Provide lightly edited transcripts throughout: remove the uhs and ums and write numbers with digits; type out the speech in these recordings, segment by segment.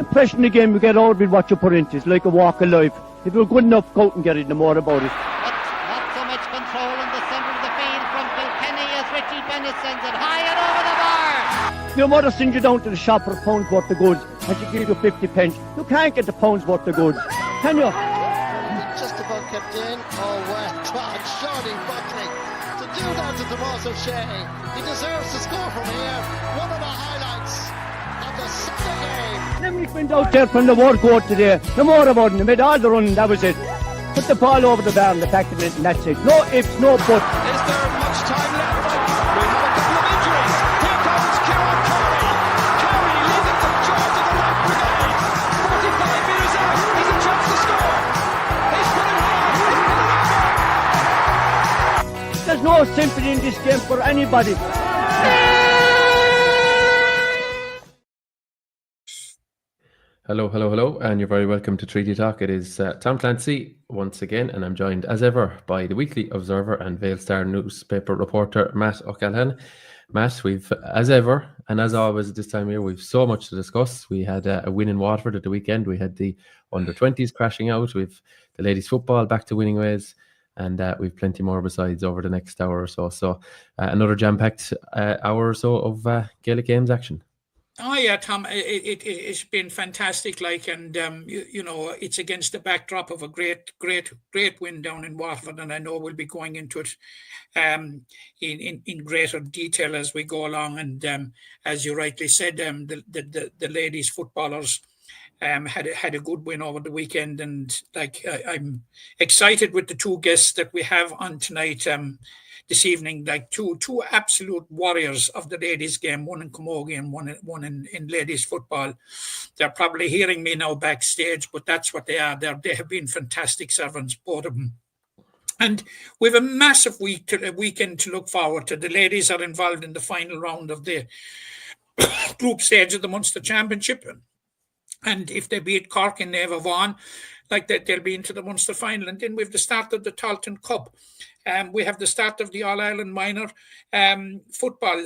impression in the game you get out with what you put into it. It's like a walk of life. If you're good enough, go out and get it, no more about it. Not so much control in the centre of the field from Kilkenny as Richie Bennett sends it high and over the bar. Your mother sends you down to the shop for a pound's worth of goods and she gives you 50 pence. You can't get the pound's worth of goods, can you? Just about kept in. Oh, well, God, Shawnee Buckley. To do that to Tomas O'Shea, he deserves to score from here. One of the highlights of the Sunday game. Limerick went out there from the word go today. No more about it. They made all the running, that was it. Put the ball over the bar and attacked it, and that's it. No ifs, no buts. Is there much time left? We have a couple of injuries. Here comes Kieran Carey. Carey leading the charge of the right brigade. 45 metres out. He's a chance to score. He's put it hard. He's put it over. There's no sympathy in this game for anybody. Hello, and you're very welcome to Treaty Talk. It is Tom Clancy once again, and I'm joined as ever by the Weekly Observer and Vale Star newspaper reporter Matt O'Callaghan. Matt, we've, as ever, and as always at this time of year, we've so much to discuss. We had a win in Waterford at the weekend. We had the under-20s crashing out. We've the ladies' football back to winning ways, and we've plenty more besides over the next hour or so. So another jam-packed hour or so of Gaelic Games action. Oh yeah, Tom, it's been fantastic. And you know, it's against the backdrop of a great win down in Waterford, and I know we'll be going into it in greater detail as we go along. And as you rightly said, the ladies footballers had a good win over the weekend, and I'm excited with the two guests that we have on tonight. This evening, two absolute warriors of the ladies' game, one in Camogie and one in ladies' football. They're probably hearing me now backstage, but that's what they are. They have been fantastic servants, both of them. And we have a massive weekend to look forward to. The ladies are involved in the final round of the group stage of the Munster Championship. And if they beat Cork and Neva Vaughan, like that, they'll be into the Munster final. And then we have the start of the Talton Cup. We have the start of the All-Ireland Minor football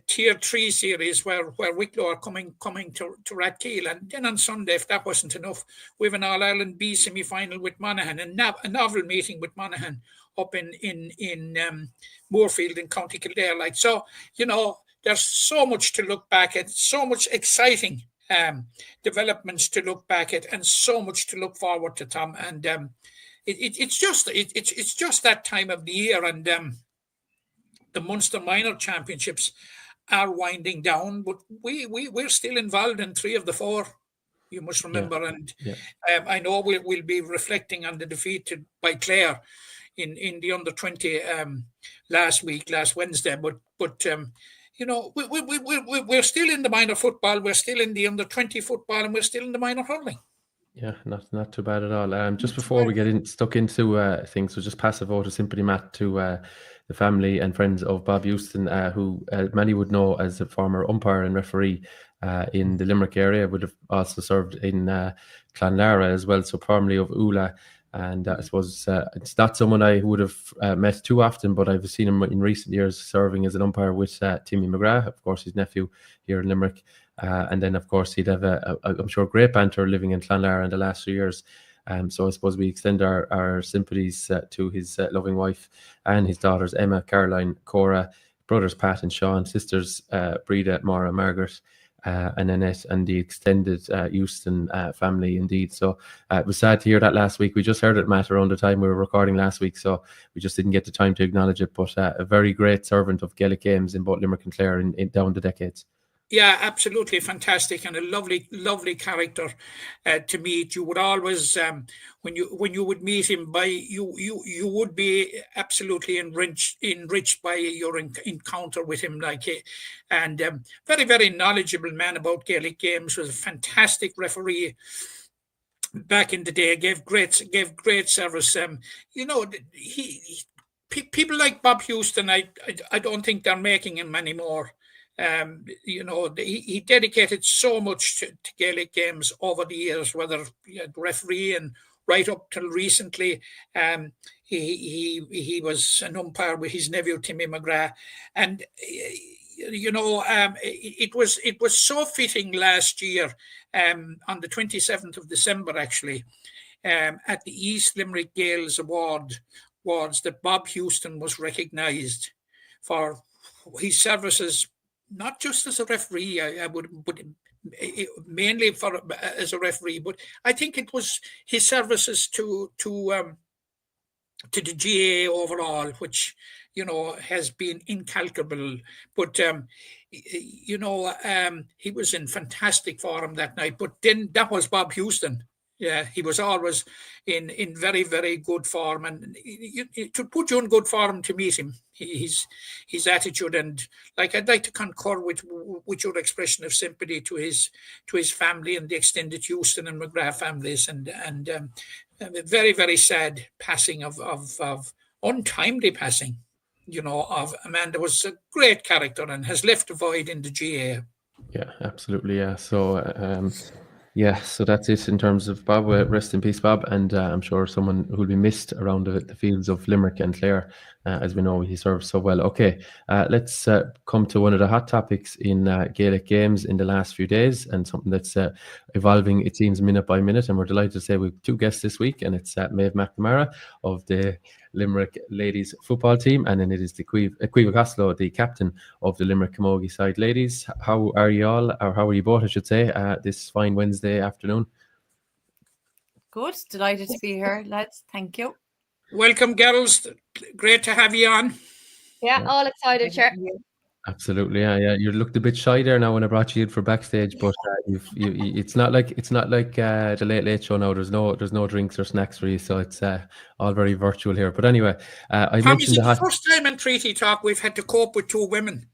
Tier 3 series where Wicklow are coming to Rathkeale. And then on Sunday, if that wasn't enough, we have an All-Ireland B semi-final with Monaghan, and a novel meeting with Monaghan up in Moorfield in County Kildare. So, you know, there's so much to look back at, so much exciting developments to look back at, and so much to look forward to, Tom. And it's just that time of the year, and the Munster Minor Championships are winding down, but we're still involved in 3 of the 4. You must remember, I know we'll be reflecting on the defeat by Clare in the under-20 last Wednesday, but you know, we're still in the minor football, we're still in the under-20 football, and we're still in the minor hurling. Yeah, not too bad at all. Just before we get stuck into things, so just pass a vote of sympathy, Matt, to the family and friends of Bob Houston, who many would know as a former umpire and referee in the Limerick area, would have also served in Clonlara as well, so formerly of Ula. And I suppose it's not someone I would have met too often, but I've seen him in recent years serving as an umpire with Timmy McGrath, of course, his nephew here in Limerick. And then, of course, he'd have I'm sure, great banter living in Clonlara in the last few years. So I suppose we extend our sympathies to his loving wife and his daughters, Emma, Caroline, Cora, brothers Pat and Sean, sisters Breda, Maura, Margaret, and Annette, and the extended Houston family indeed. So it was sad to hear that last week. We just heard it, Matt, around the time we were recording last week, so we just didn't get the time to acknowledge it. But a very great servant of Gaelic Games in both Limerick and Clare in down the decades. Yeah, absolutely fantastic, and a lovely character to meet. You would always, when you would meet him, you would be absolutely enriched by your encounter with him. And very, very knowledgeable man about Gaelic Games. Was a fantastic referee back in the day. Gave great service. You know, people like Bob Houston, I don't think they're making him anymore. You know, he dedicated so much to Gaelic Games over the years, whether referee and right up till recently. He was an umpire with his nephew Timmy McGrath, and it was so fitting last year, on the 27th of December, actually, at the East Limerick Gales Awards, that Bob Houston was recognised for his services, not just as a referee, but mainly as a referee, but I think it was his services to the GAA overall, which has been incalculable. But he was in fantastic form that night. But then that was Bob Houston. Yeah, he was always in very, very good form, and to put you in good form to meet him, his attitude, and I'd like to concur with your expression of sympathy to his family and the extended Houston and McGrath families, and very, very sad passing of untimely passing, of a man that was a great character and has left a void in the GAA. Yeah, absolutely. Yeah. So, so that's it in terms of Bob. Rest in peace, Bob. And I'm sure someone who'll be missed around the fields of Limerick and Clare, as we know he served so well. Okay, let's come to one of the hot topics in Gaelic games in the last few days, and something that's evolving, it seems, minute by minute. And we're delighted to say we have two guests this week, and it's Maeve McNamara of the Limerick ladies football team, and then it is the Caoimhe Costelloe, the captain of the Limerick Camogie side. Ladies, how are you all, or how are you both, I should say, this fine Wednesday afternoon? Good, delighted to be here, lads. Thank you. Welcome, girls. Great to have you on. Yeah, all excited, sure. Absolutely, yeah. You looked a bit shy there now when I brought you in for backstage, but it's not like the Late Late Show now. There's no drinks or snacks for you, so it's all very virtual here. But anyway, I mentioned the first time in Treaty Talk we've had to cope with two women.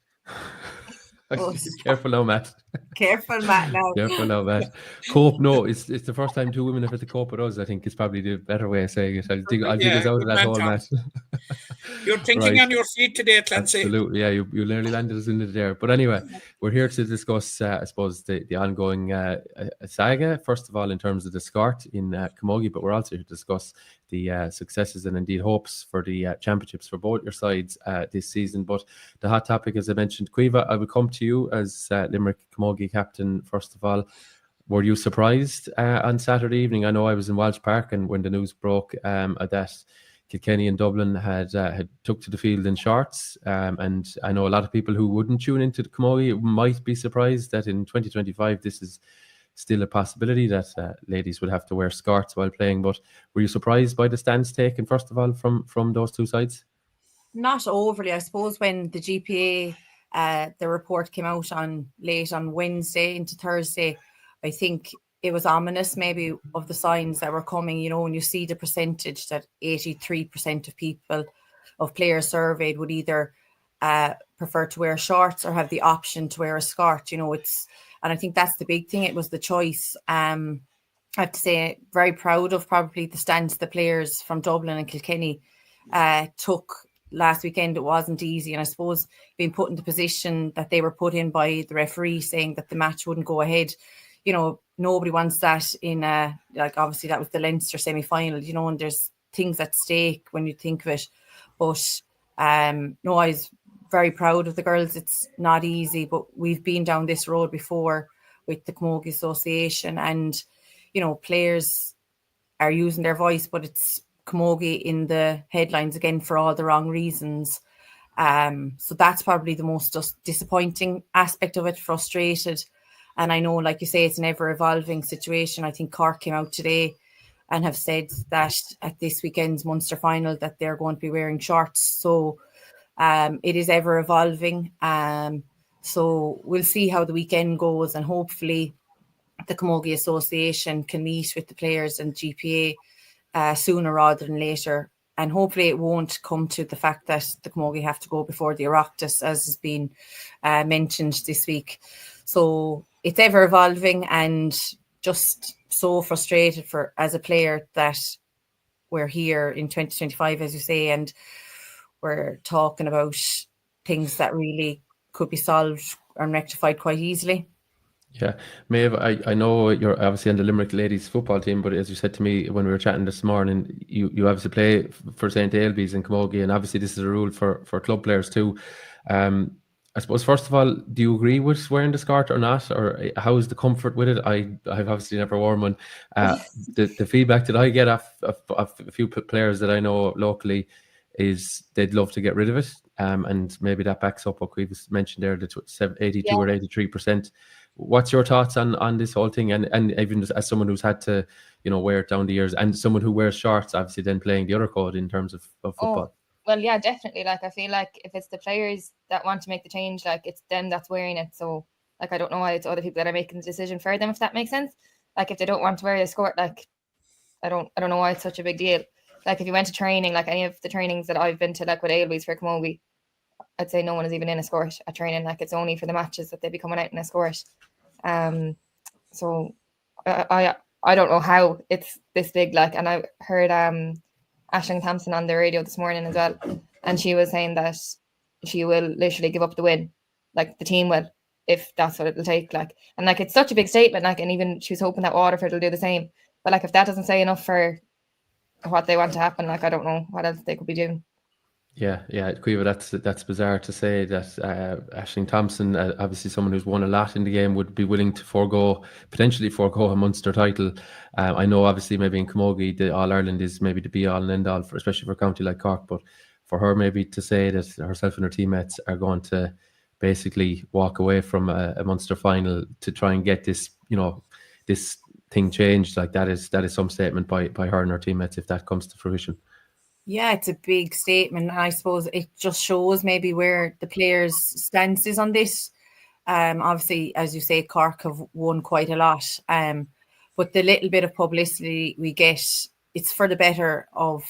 Careful now, Matt. Careful, Matt. Now. Careful now, Matt. Cope? No, it's the first time two women have had to cope with us. I think it's probably the better way of saying it. I'll dig us out of that hole, Matt. You're thinking on your feet today, Clancy. Absolutely, yeah. You nearly landed us into there. But anyway, we're here to discuss, I suppose, the ongoing saga. First of all, in terms of the SCART in Camogie, but we're also here to discuss the successes and indeed hopes for the championships for both your sides this season. But the hot topic, as I mentioned, Caoimhe, I will come to you as Limerick Camogie captain. First of all, were you surprised on Saturday evening? I know I was in Walsh Park, and when the news broke that Kilkenny and Dublin had took to the field in shorts, and I know a lot of people who wouldn't tune into the Camogie might be surprised that in 2025 this is still a possibility that ladies would have to wear skirts while playing. But were you surprised by the stance taken, first of all, from those two sides? Not overly. I suppose when the GPA, the report came out late on Wednesday into Thursday, I think it was ominous maybe of the signs that were coming, when you see the percentage that 83% of players surveyed would either prefer to wear shorts or have the option to wear a skirt. And I think that's the big thing. It was the choice. I have to say, very proud of probably the stance the players from Dublin and Kilkenny took last weekend. It wasn't easy. And I suppose being put in the position that they were put in by the referee saying that the match wouldn't go ahead, nobody wants that in obviously that was the Leinster semi-final, and there's things at stake when you think of it. But I was very proud of the girls. It's not easy, but we've been down this road before with the Camogie Association, and players are using their voice, but it's Camogie in the headlines again for all the wrong reasons. So that's probably the most disappointing aspect of it, frustrated. And I know, like you say, it's an ever-evolving situation. I think Cork came out today and have said that at this weekend's Munster final that they're going to be wearing shorts. So it is ever-evolving. So we'll see how the weekend goes, and hopefully the Camogie Association can meet with the players and GPA sooner rather than later. And hopefully it won't come to the fact that the Camogie have to go before the Oireachtas, as has been mentioned this week. So it's ever evolving, and just so frustrated as a player that we're here in 2025, as you say, and we're talking about things that really could be solved and rectified quite easily. Yeah, Maeve, I know you're obviously on the Limerick ladies football team, but as you said to me when we were chatting this morning, you obviously play for St. Ailbe's in Camogie, and obviously this is a rule for club players too. I suppose, first of all, do you agree with wearing the skirt or not? Or how is the comfort with it? I've obviously never worn one. The feedback that I get of a few players that I know locally is they'd love to get rid of it. And maybe that backs up what we mentioned there, the 82 or 83%. What's your thoughts on this whole thing? And even as someone who's had to, wear it down the years, and someone who wears shorts, obviously then playing the other code in terms of football. Well, yeah, definitely. Like, I feel like if it's the players that want to make the change, like, it's them that's wearing it. So, like, I don't know why it's other people that are making the decision for them, if that makes sense. Like, if they don't want to wear a skirt, like, I don't know why it's such a big deal. Like, if you went to training, like any of the trainings that I've been to, like with Ailbe's for Camogie, I'd say no one is even in a skirt at training. Like, it's only for the matches that they be coming out in a skirt. So I don't know how it's this big. Like, and I heard Aisling Thompson on the radio this morning as well, and she was saying that she will literally give up the win, like the team will, if that's what it'll take. Like, and like, it's such a big statement. Like, and even she was hoping that Waterford will do the same. But like, if that doesn't say enough for what they want to happen, like, I don't know what else they could be doing. Yeah, Caoimhe, that's bizarre to say that Aisling Thompson, obviously someone who's won a lot in the game, would be willing to potentially forego a Munster title. I know obviously maybe in Camogie the All-Ireland is maybe the be-all and end-all, especially for a county like Cork, but for her maybe to say that herself and her teammates are going to basically walk away from a Munster final to try and get this, this thing changed, like that is some statement by her and her teammates if that comes to fruition. Yeah, it's a big statement, and I suppose it just shows maybe where the players' stance is on this. Obviously, as you say, Cork have won quite a lot, but the little bit of publicity we get, it's for the better of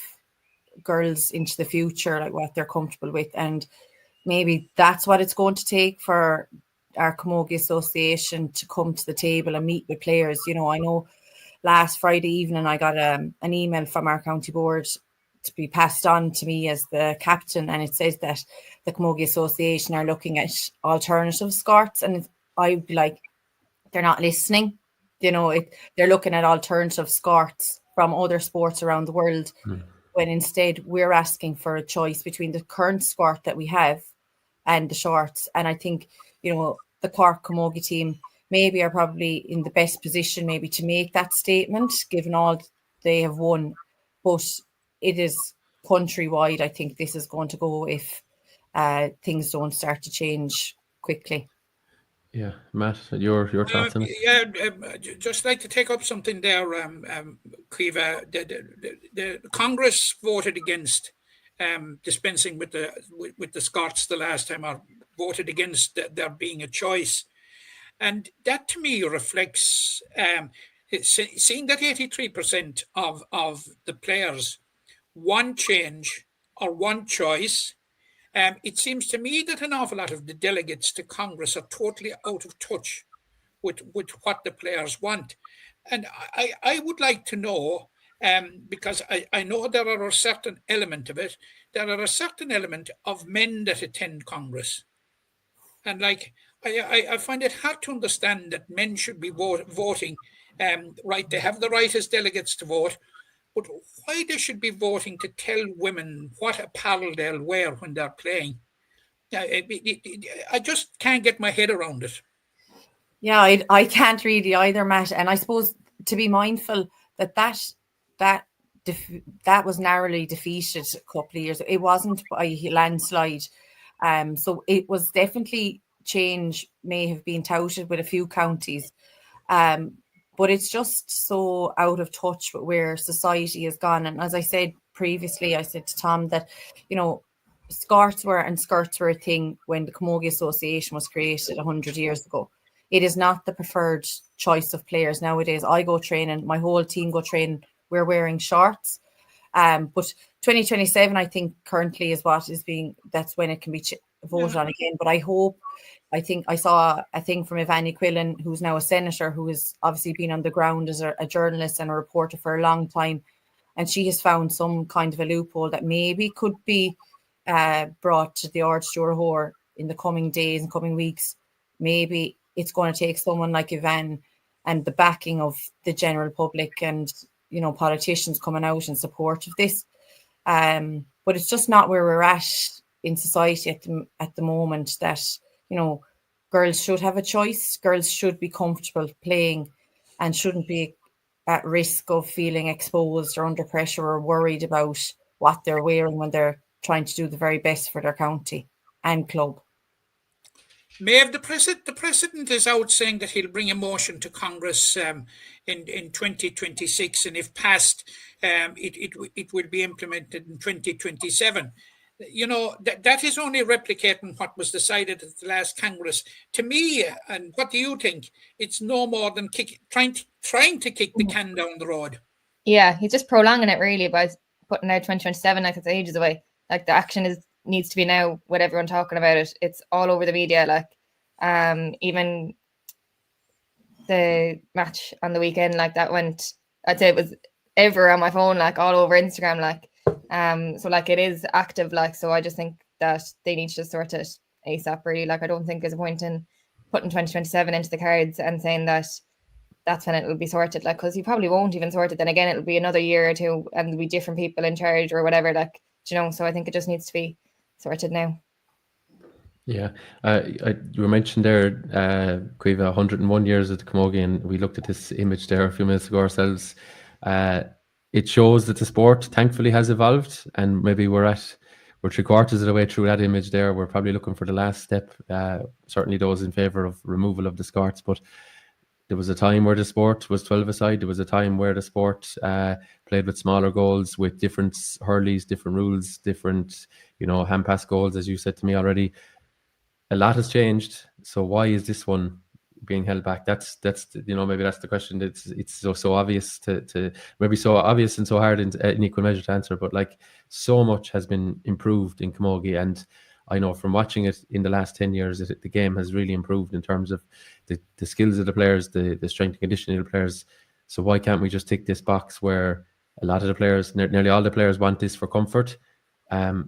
girls into the future, like what they're comfortable with, and maybe that's what it's going to take for our Camogie Association to come to the table and meet with players. I know last Friday evening I got an email from our county board to be passed on to me as the captain, and it says that the Camogie Association are looking at alternative skirts, and I'd be like, they're not listening. They're looking at alternative skirts from other sports around the world, when instead we're asking for a choice between the current skirt that we have and the shorts. And I think, the Cork Camogie team maybe are probably in the best position maybe to make that statement, given all they have won. But it is countrywide. I think this is going to go if things don't start to change quickly. Yeah, Matt, your thoughts on it? Yeah, just like to take up something there, Caoimhe. The Congress voted against dispensing with the skirts the last time, or voted against there being a choice, and that to me reflects seeing that 83% of the players one change or one choice. It seems to me that an awful lot of the delegates to Congress are totally out of touch with what the players want. And I would like to know, because I know there are a certain element of it, there are a certain element of men that attend Congress. And like, I find it hard to understand that men should be voting, right, they have the right as delegates to vote, but why they should be voting to tell women what apparel they'll wear when they're playing. I just can't get my head around it. Yeah, I can't really either, Matt. And I suppose to be mindful that was narrowly defeated a couple of years ago. It wasn't by landslide. So it was definitely change may have been touted with a few counties. But it's just so out of touch with where society has gone. And as I said previously, I said to Tom that, skirts were a thing when the Camogie Association was created 100 years ago. It is not the preferred choice of players nowadays. I go training, my whole team go training, we're wearing shorts. But 2027, I think currently is that's when it can be voted on again. But I think I saw a thing from Ivani Quillen, who's now a senator, who has obviously been on the ground as a journalist and a reporter for a long time. And she has found some kind of a loophole that maybe could be brought to the Ard Stewart in the coming days and coming weeks. Maybe it's going to take someone like Ivan and the backing of the general public and, politicians coming out in support of this. But it's just not where we're at in society at the moment, that girls should have a choice. Girls should be comfortable playing and shouldn't be at risk of feeling exposed or under pressure or worried about what they're wearing when they're trying to do the very best for their county and club. Maeve, the president is out saying that he'll bring a motion to Congress in 2026, and if passed, it will be implemented in 2027. That is only replicating what was decided at the last Congress. To me, and what do you think? It's no more than trying to kick the can down the road. Yeah, he's just prolonging it really by putting out 2027 like it's ages away. Like the action needs to be now with everyone talking about it. It's all over the media. Like even the match on the weekend, like that went, I'd say it was ever on my phone, like all over Instagram, like so like it is active, like, so I just think that they need to just sort it ASAP really. Like I don't think there's a point in putting 2027 into the cards and saying that that's when it will be sorted, like, because you probably won't even sort it. Then again, it'll be another year or two and there'll be different people in charge or whatever, like, so I think it just needs to be sorted now. Yeah, you were mentioned there, Caoimhe, 101 years at the Camogie, and we looked at this image there a few minutes ago ourselves. It shows that the sport thankfully has evolved, and maybe we're 3/4 of the way through that image there. We're probably looking for the last step, certainly those in favour of removal of the skirts, but there was a time where the sport was 12-a-side. There was a time where the sport played with smaller goals, with different hurleys, different rules, different, hand pass goals, as you said to me already. A lot has changed. So why is this one being held back? That's maybe that's the question. It's so obvious to maybe so obvious and so hard in equal measure to answer. But like, so much has been improved in Camogie, and I know from watching it in the last 10 years, the game has really improved in terms of the skills of the players, the strength and conditioning of the players. So why can't we just tick this box where a lot of the players, nearly all the players, want this for comfort?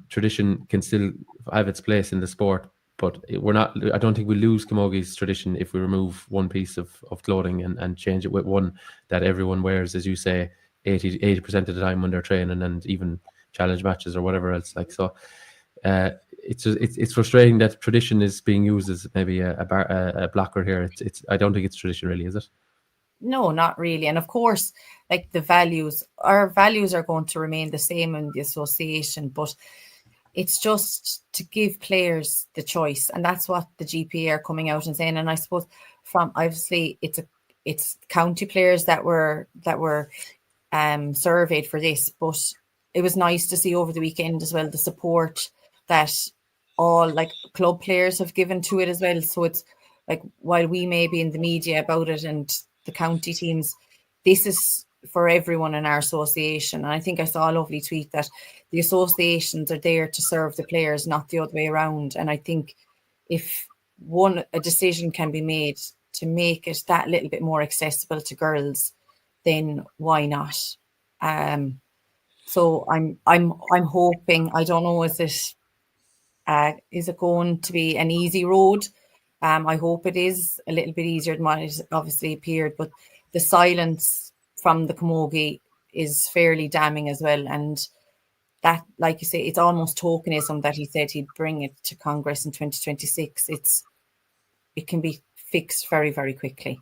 Tradition can still have its place in the sport, but I don't think we lose Camogie's tradition if we remove one piece of clothing and change it with one that everyone wears, as you say, 80% of the time when they're training and even challenge matches or whatever else. Like, so it's frustrating that tradition is being used as maybe a blocker here. I don't think it's tradition really, is it? No, not really. And of course, like our values are going to remain the same in the association, but it's just to give players the choice, and that's what the GPA are coming out and saying. And I suppose from obviously it's county players that were surveyed for this, but it was nice to see over the weekend as well the support that all like club players have given to it as well. So it's like, while we may be in the media about it and the county teams, this is for everyone in our association. And I think I saw a lovely tweet that the associations are there to serve the players, not the other way around. And I think if a decision can be made to make it that little bit more accessible to girls, then why not? So I'm hoping, I don't know, is it going to be an easy road? I hope it is a little bit easier than what it obviously appeared, but the silence from the Camogie is fairly damning as well. And that, like you say, it's almost tokenism that he said he'd bring it to Congress in 2026. It can be fixed very, very quickly.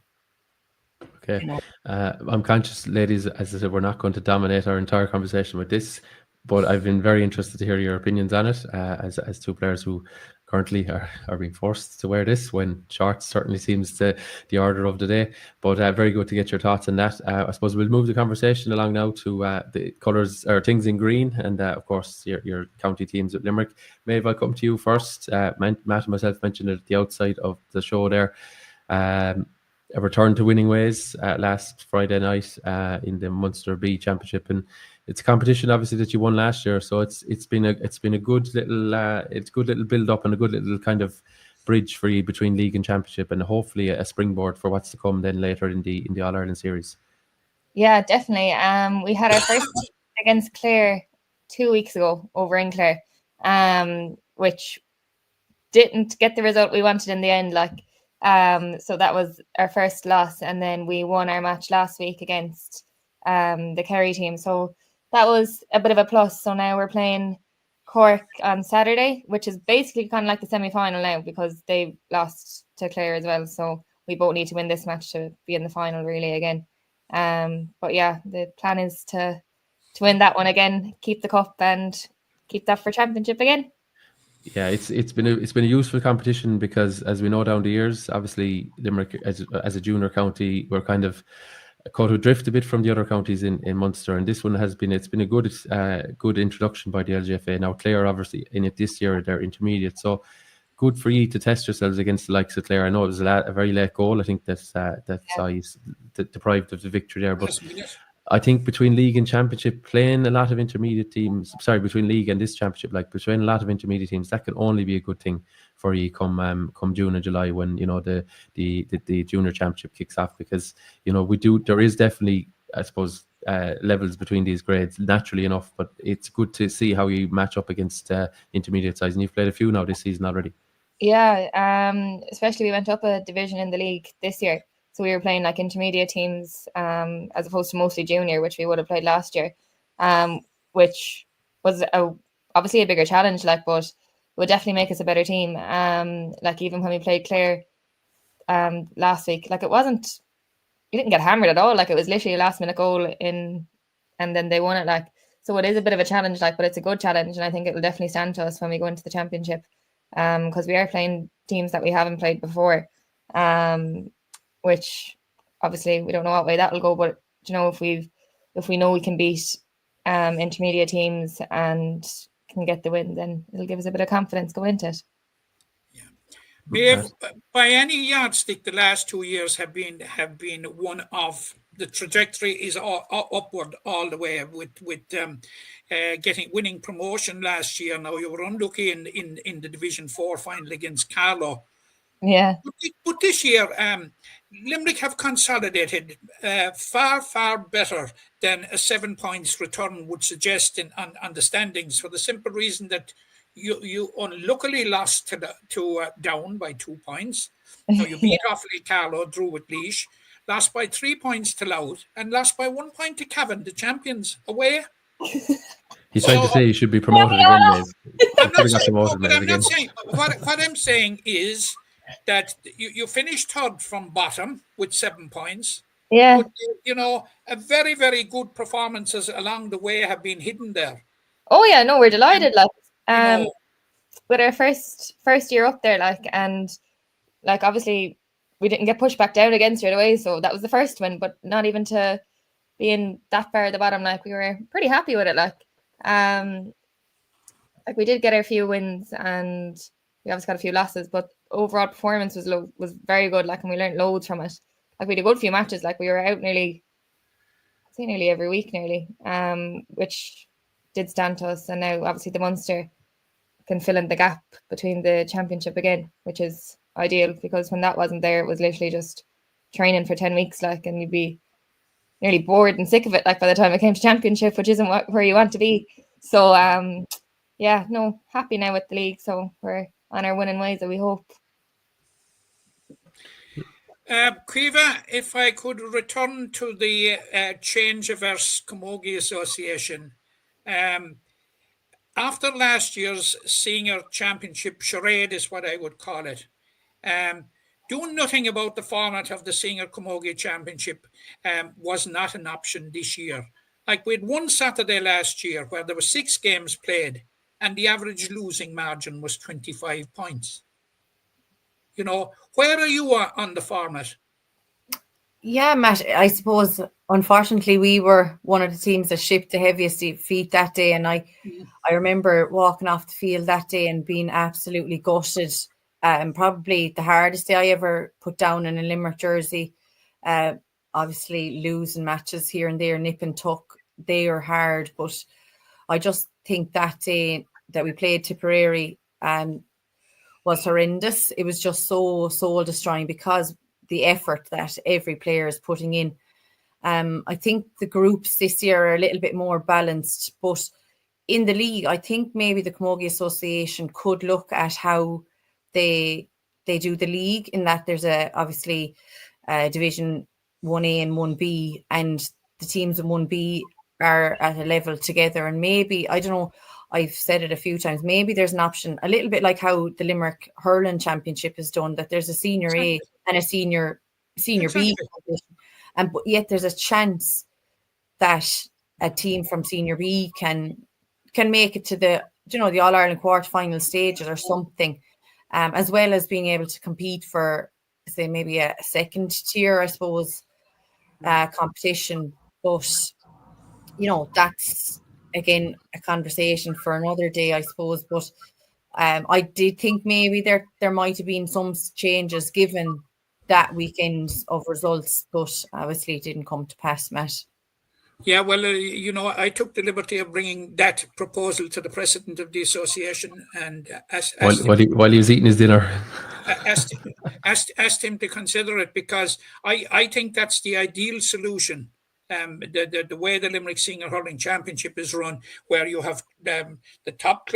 Okay. I'm conscious, ladies, as I said, we're not going to dominate our entire conversation with this, but I've been very interested to hear your opinions on it, as two players who currently are being forced to wear this when shorts certainly seems the order of the day. But very good to get your thoughts on that. I suppose we'll move the conversation along now to the colours or things in green, and of course your county teams at Limerick. Maeve, I'll come to you first. Matt and myself mentioned it at the outside of the show there. A return to winning ways last Friday night in the Munster B Championship, and it's a competition obviously that you won last year. So it's been a good little build up and a good little kind of bridge for you between league and championship, and hopefully a springboard for what's to come then later in the All Ireland series. Yeah, definitely. We had our first against Clare 2 weeks ago over in Clare, which didn't get the result we wanted in the end. So that was our first loss, and then we won our match last week against the Kerry team. So that was a bit of a plus. So now we're playing Cork on Saturday, which is basically kind of like the semi-final now because they lost to Clare as well. So we both need to win this match to be in the final really again. But yeah, the plan is to win that one again, keep the cup and keep that for championship again. Yeah, it's been a useful competition because, as we know down the years, obviously Limerick as a junior county, we're kind of caught adrift a bit from the other counties in Munster, and this one has been a good introduction by the LGFA. Now Clare obviously in it this year, they're intermediate, so good for you to test yourselves against the likes of Clare. I know it was a very late goal. I think that saw you deprived of the victory there, but I think between league and championship, playing a lot of intermediate teams, between league and this championship, like between a lot of intermediate teams, that can only be a good thing for you come June and July when the junior championship kicks off, because there is definitely, I suppose, levels between these grades naturally enough, but it's good to see how you match up against intermediate size, and you've played a few now this season already. Yeah, especially we went up a division in the league this year. So we were playing like intermediate teams as opposed to mostly junior, which we would have played last year, which was obviously a bigger challenge, but it would definitely make us a better team. Even when we played Clare last week, we didn't get hammered at all. It was literally a last minute goal and then they won it. So it is a bit of a challenge, but it's a good challenge, and I think it will definitely stand to us when we go into the championship, because we are playing teams that we haven't played before. Which obviously we don't know what way that will go, but if we know we can beat intermediate teams and can get the win, then it'll give us a bit of confidence going into it. Yeah, Maeve, by any yardstick, the last 2 years have been one of the trajectory is upward all the way with winning promotion last year. Now you were unlucky in the Division 4 final against Carlow. Yeah. But this year, Limerick have consolidated far better than a 7 points return would suggest on the standings, for the simple reason that you unluckily lost to Down by 2 points. Now you beat Offaly, Carlow, drew with Laois, lost by 3 points to Louth, and lost by 1 point to Cavan, the champions, away. He's trying to say you should be promoted again, Dave. I'm not saying. What I'm saying is that you finished third from bottom with 7 points. Yeah. But, a very, very good performances along the way have been hidden there. Oh yeah, no, we're delighted. With our first year up there, and obviously we didn't get pushed back down again straight away, so that was the first win. But not even to being that far at the bottom, we were pretty happy with it. We did get our few wins, and we obviously got a few losses, but overall performance was very good. And we learned loads from it. We had a good few matches. We were out nearly every week, which did stand to us. And now obviously the Munster can fill in the gap between the championship again, which is ideal, because when that wasn't there, it was literally just training for 10 weeks, and you'd be nearly bored and sick of it, by the time it came to championship, which isn't where you want to be. So, happy now with the league. So we're on our winning ways, that we hope. Caoimhe, if I could return to the Change-Averse Camogie Association. After last year's senior championship charade is what I would call it. Doing nothing about the format of the senior Camogie championship was not an option this year. We had one Saturday last year where there were 6 games played and the average losing margin was 25 points. Where are you on the format? Yeah, Matt, I suppose, unfortunately, we were one of the teams that shipped the heaviest defeat that day. And I remember walking off the field that day and being absolutely gutted. Probably the hardest day I ever put down in a Limerick jersey. Obviously, losing matches here and there, nip and tuck, they are hard. But I just think that day that we played Tipperary was horrendous. It was just so soul destroying because the effort that every player is putting in. I think the groups this year are a little bit more balanced, but in the league, I think maybe the Camogie Association could look at how they do the league, in that there's obviously Division 1A and 1B, and the teams in 1B are at a level together. And maybe, I don't know, I've said it a few times. Maybe there's an option, a little bit like how the Limerick Hurling Championship is done, that there's a senior A and a senior B competition, but yet there's a chance that a team from senior B can make it to the the All Ireland quarterfinal stages or something, as well as being able to compete for, say, maybe a second tier, I suppose, competition. But that's again a conversation for another day, I suppose. But I did think maybe there might have been some changes given that weekend of results, but obviously it didn't come to pass, Matt. Yeah, well, I took the liberty of bringing that proposal to the president of the association, and while he was eating his dinner, asked him to consider it, because I think that's the ideal solution. The way the Limerick Senior Hurling Championship is run, where you have the top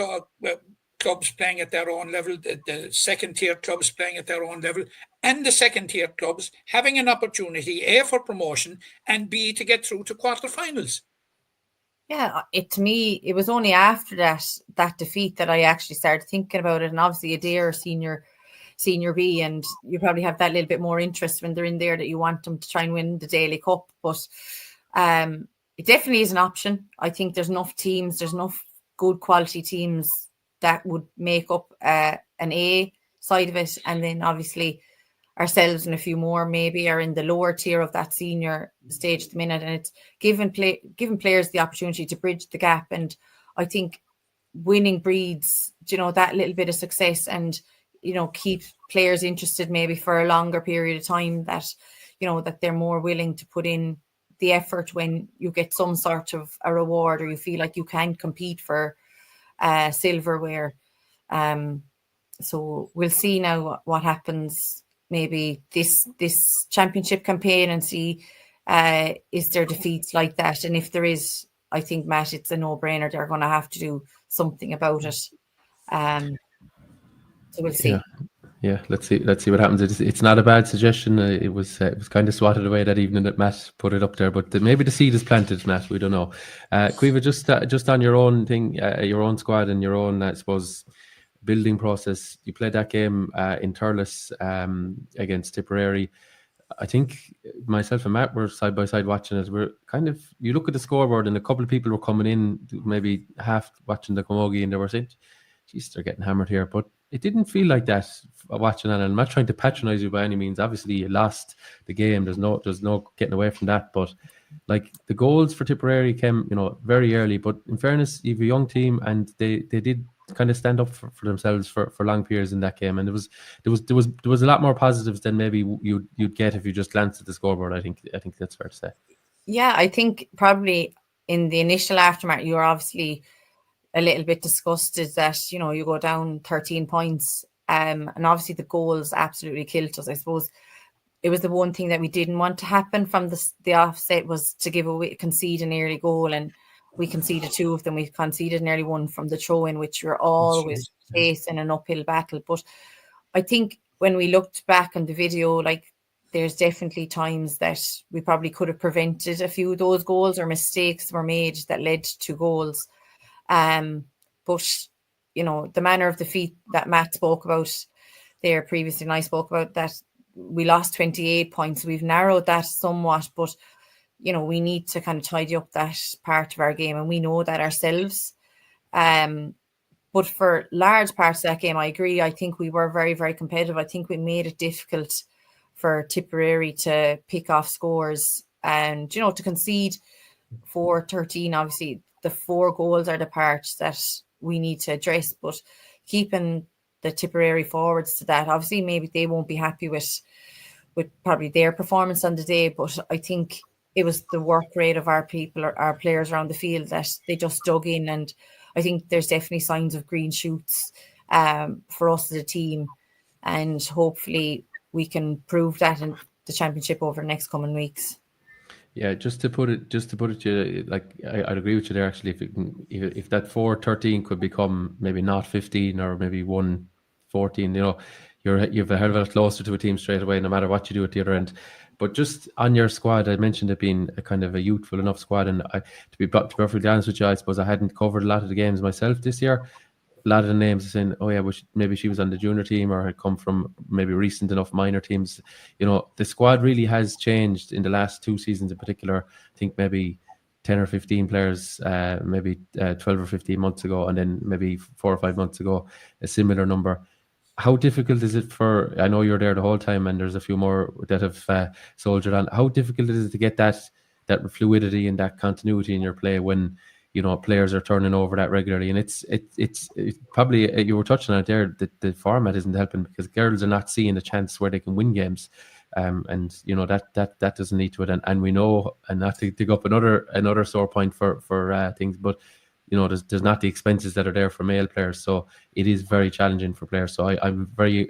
clubs playing at their own level, the second tier clubs playing at their own level, and the second tier clubs having an opportunity, A, for promotion, and B, to get through to quarterfinals. Yeah, to me, it was only after that defeat that I actually started thinking about it. And obviously Adair senior B, and you probably have that little bit more interest when they're in there, that you want them to try and win the Daily Cup. But it definitely is an option. I think there's enough teams, there's enough good quality teams that would make up an A side of it, and then obviously ourselves and a few more maybe are in the lower tier of that senior stage at the minute, and it's giving players the opportunity to bridge the gap. And I think winning breeds that little bit of success, and keep players interested maybe for a longer period of time, that that they're more willing to put in the effort when you get some sort of a reward, or you feel like you can compete for silverware. So we'll see now what happens maybe this championship campaign, and see is there defeats like that, and if there is, I think, Matt, it's a no-brainer. They're going to have to do something about it. So we'll see. Yeah, let's see what happens. It's not a bad suggestion. It was kind of swatted away that evening that Matt put it up there, but maybe the seed is planted, Matt. We don't know. Caoimhe, just on your own thing, your own squad and your own, I suppose, building process. You played that game in Thurles against Tipperary. I think myself and Matt were side by side watching it. We're kind of, you look at the scoreboard, and a couple of people were coming in, maybe half watching the Camogie, and they were saying, "Geez, they're getting hammered here," but it didn't feel like that watching it. And I'm not trying to patronise you by any means. Obviously, you lost the game. There's no getting away from that. But like, the goals for Tipperary came, very early. But in fairness, you have a young team, and they did kind of stand up for themselves for long periods in that game. And there was a lot more positives than maybe you'd get if you just glanced at the scoreboard. I think that's fair to say. Yeah, I think probably in the initial aftermath, you were obviously a little bit disgusted that you go down 13 points, and obviously the goals absolutely killed us. I suppose it was the one thing that we didn't want to happen from the offset, was to concede an early goal, and we conceded 2 of them. We conceded nearly 1 from the throw-in, which we're always facing an uphill battle. But I think when we looked back on the video, like, there's definitely times that we probably could have prevented a few of those goals, or mistakes were made that led to goals. But the manner of defeat that Matt spoke about there previously, and I spoke about, that we lost 28 points. We've narrowed that somewhat, but we need to kind of tidy up that part of our game, and we know that ourselves. But for large parts of that game, I agree. I think we were very, very competitive. I think we made it difficult for Tipperary to pick off scores, and to concede 4-13. Obviously, the 4 goals are the parts that we need to address, but keeping the Tipperary forwards to that, obviously maybe they won't be happy with probably their performance on the day, but I think it was the work rate of our people, or our players around the field, that they just dug in. And I think there's definitely signs of green shoots for us as a team, and hopefully we can prove that in the championship over the next coming weeks. Yeah, just to put it, like, I'd agree with you there. Actually, if that 4-13 could become maybe not 15, or maybe 1-14, you've a hell of a lot closer to a team straight away, no matter what you do at the other end. But just on your squad, I mentioned it being a kind of a youthful enough squad, and to be perfectly honest with you, I suppose I hadn't covered a lot of the games myself this year. A lot of the names are saying, oh yeah, well, maybe she was on the junior team or had come from maybe recent enough minor teams. You know, the squad really has changed in the last 2 seasons in particular. I think maybe 10 or 15 players, maybe 12 or 15 months ago, and then maybe 4 or 5 months ago, a similar number. How difficult is it for, I know you're there the whole time and there's a few more that have soldiered on. How difficult is it to get that fluidity and that continuity in your play when, you know, players are turning over that regularly? And it's probably, you were touching on it there, that the format isn't helping because girls are not seeing a chance where they can win games. And you know, that doesn't lead to it. And we know, and not to dig up another sore point for things, but you know, there's not the expenses that are there for male players, so it is very challenging for players. So I'm very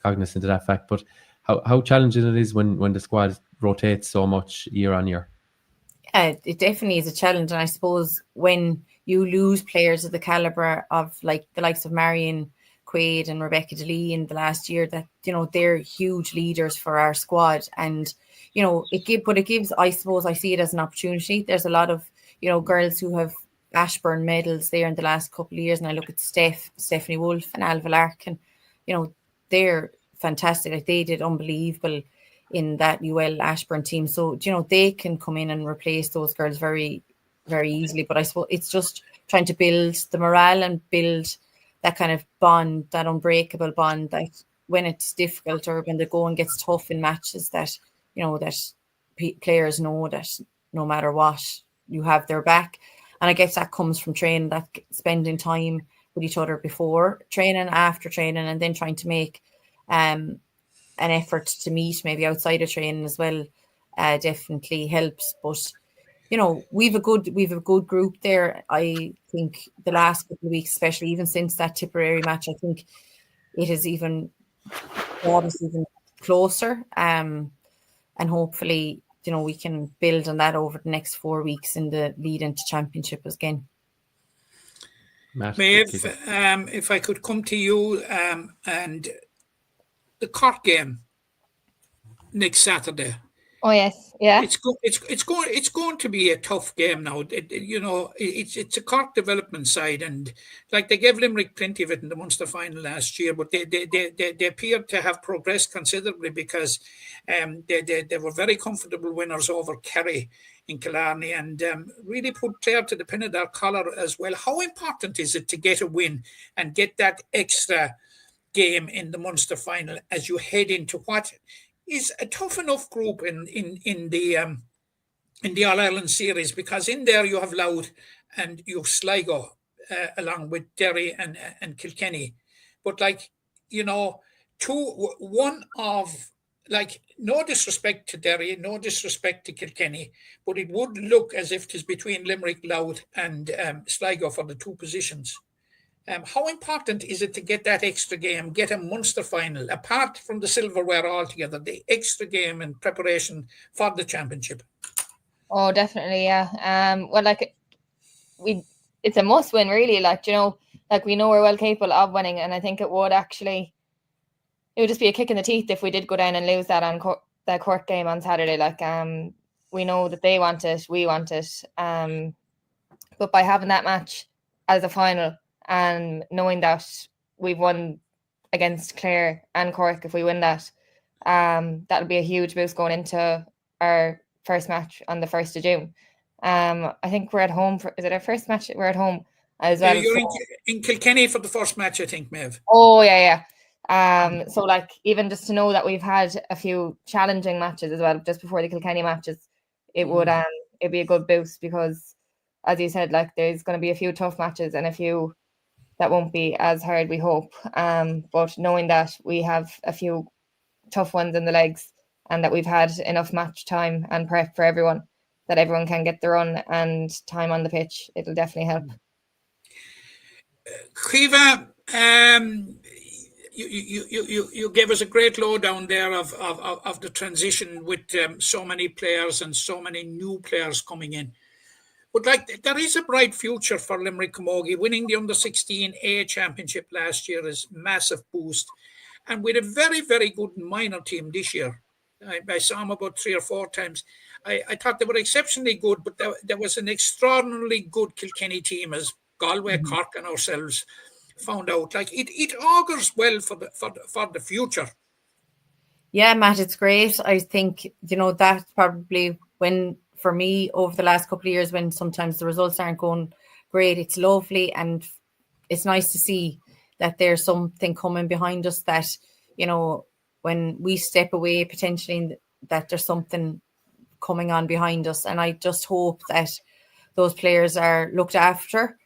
cognizant of that fact. But how challenging it is when the squad rotates so much year on year. It definitely is a challenge, and I suppose when you lose players of the caliber of like the likes of Marion Quaid and Rebecca DeLee in the last year, that you know they're huge leaders for our squad, and you know it gives. I suppose I see it as an opportunity. There's a lot of girls who have Ashburn medals there in the last couple of years, and I look at Stephanie Wolfe and Alva Larkin, they're fantastic. Like they did unbelievable in that UL Ashburn team, so they can come in and replace those girls very, very easily. But I suppose it's just trying to build the morale and build that kind of bond, that unbreakable bond, that when it's difficult or when the going gets tough in matches, that players know that no matter what, you have their back. And I guess that comes from training, that spending time with each other before training, after training, and then trying to make an effort to meet maybe outside of training as well. Definitely helps. But we've a good group there. I think the last couple of weeks, especially even since that Tipperary match, I think it has even brought us even closer. And hopefully, we can build on that over the next 4 weeks in the lead into championship again. Maeve, if I could come to you, and the Cork game next Saturday. Oh yes, yeah. It's going to be a tough game now. It's a Cork development side, and like they gave Limerick plenty of it in the Munster final last year, but they appeared to have progressed considerably because they were very comfortable winners over Kerry in Killarney, and really put Clare to the pin of their collar as well. How important is it to get a win and get that extra game in the Munster final as you head into what is a tough enough group in the All Ireland series, because in there you have Louth and you have Sligo along with Derry and Kilkenny, but no disrespect to Derry, no disrespect to Kilkenny, but it would look as if it is between Limerick, Louth and Sligo for the 2 positions. How important is it to get that extra game, get a Munster final, apart from the silverware altogether, the extra game in preparation for the championship? Oh, definitely, yeah. Well, it's a must win, really. We know we're well capable of winning, and I think it would just be a kick in the teeth if we did go down and lose that on that Cork game on Saturday. We know that they want it, we want it, but by having that match as a final, and knowing that we've won against Clare and Cork, if we win that, that'll be a huge boost going into our first match on the 1st of June. I think we're at home is it our first match? We're at home as well. You're in Kilkenny for the first match, I think, Maeve. Oh, yeah. So even just to know that we've had a few challenging matches as well, just before the Kilkenny matches, it would it'd be a good boost, because as you said, there's going to be a few tough matches and a few that won't be as hard, we hope. But knowing that we have a few tough ones in the legs, and that we've had enough match time and prep for everyone, that everyone can get their run and time on the pitch, it'll definitely help. Caoimhe, you gave us a great lowdown there of the transition with so many players and so many new players coming in. But there is a bright future for Limerick Camogie. Winning the Under-16 A Championship last year is a massive boost. and with a very, very good minor team this year. I saw them about 3 or 4 times. I thought they were exceptionally good, but there was an extraordinarily good Kilkenny team, as Galway, Cork, and ourselves found out. Like it augurs well for the future. Yeah, Matt, it's great. I think, that's probably when, for me, over the last couple of years, when sometimes the results aren't going great, it's lovely and it's nice to see that there's something coming behind us that, when we step away, potentially, that there's something coming on behind us. And I just hope that those players are looked after,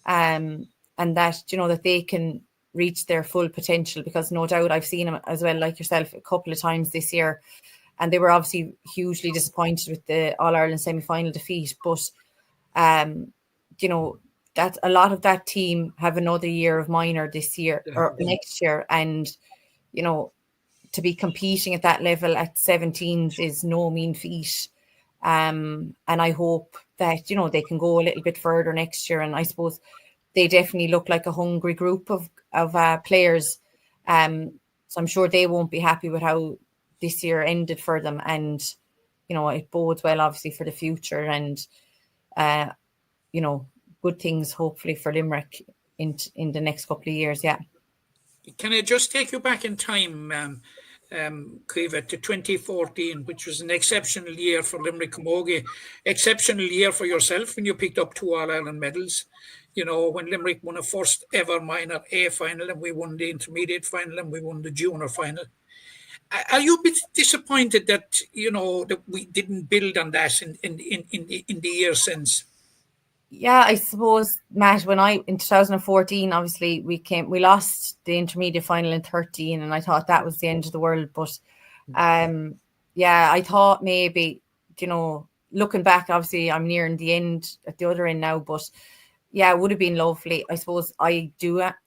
and that, that they can reach their full potential, because no doubt I've seen them as well, like yourself, a couple of times this year, and they were obviously hugely disappointed with the All-Ireland semi-final defeat, but that a lot of that team have another year of minor this year or next year, and to be competing at that level at 17s is no mean feat, and I hope that they can go a little bit further next year. And I suppose they definitely look like a hungry group of players. So I'm sure they won't be happy with how this year ended for them. And, it bodes well, obviously, for the future. And, good things, hopefully, for Limerick in the next couple of years. Yeah. Can I just take you back in time, Caoimhe, to 2014, which was an exceptional year for Limerick Camogie, exceptional year for yourself when you picked up 2 All-Ireland medals. When Limerick won a first ever minor A final, and we won the intermediate final, and we won the junior final. Are you a bit disappointed that that we didn't build on that in the year since? Yeah, I suppose, Matt, in 2014, obviously we lost the intermediate final in 13, and I thought that was the end of the world. But I thought maybe, looking back, obviously I'm nearing the end, at the other end now, but yeah, it would have been lovely. I suppose I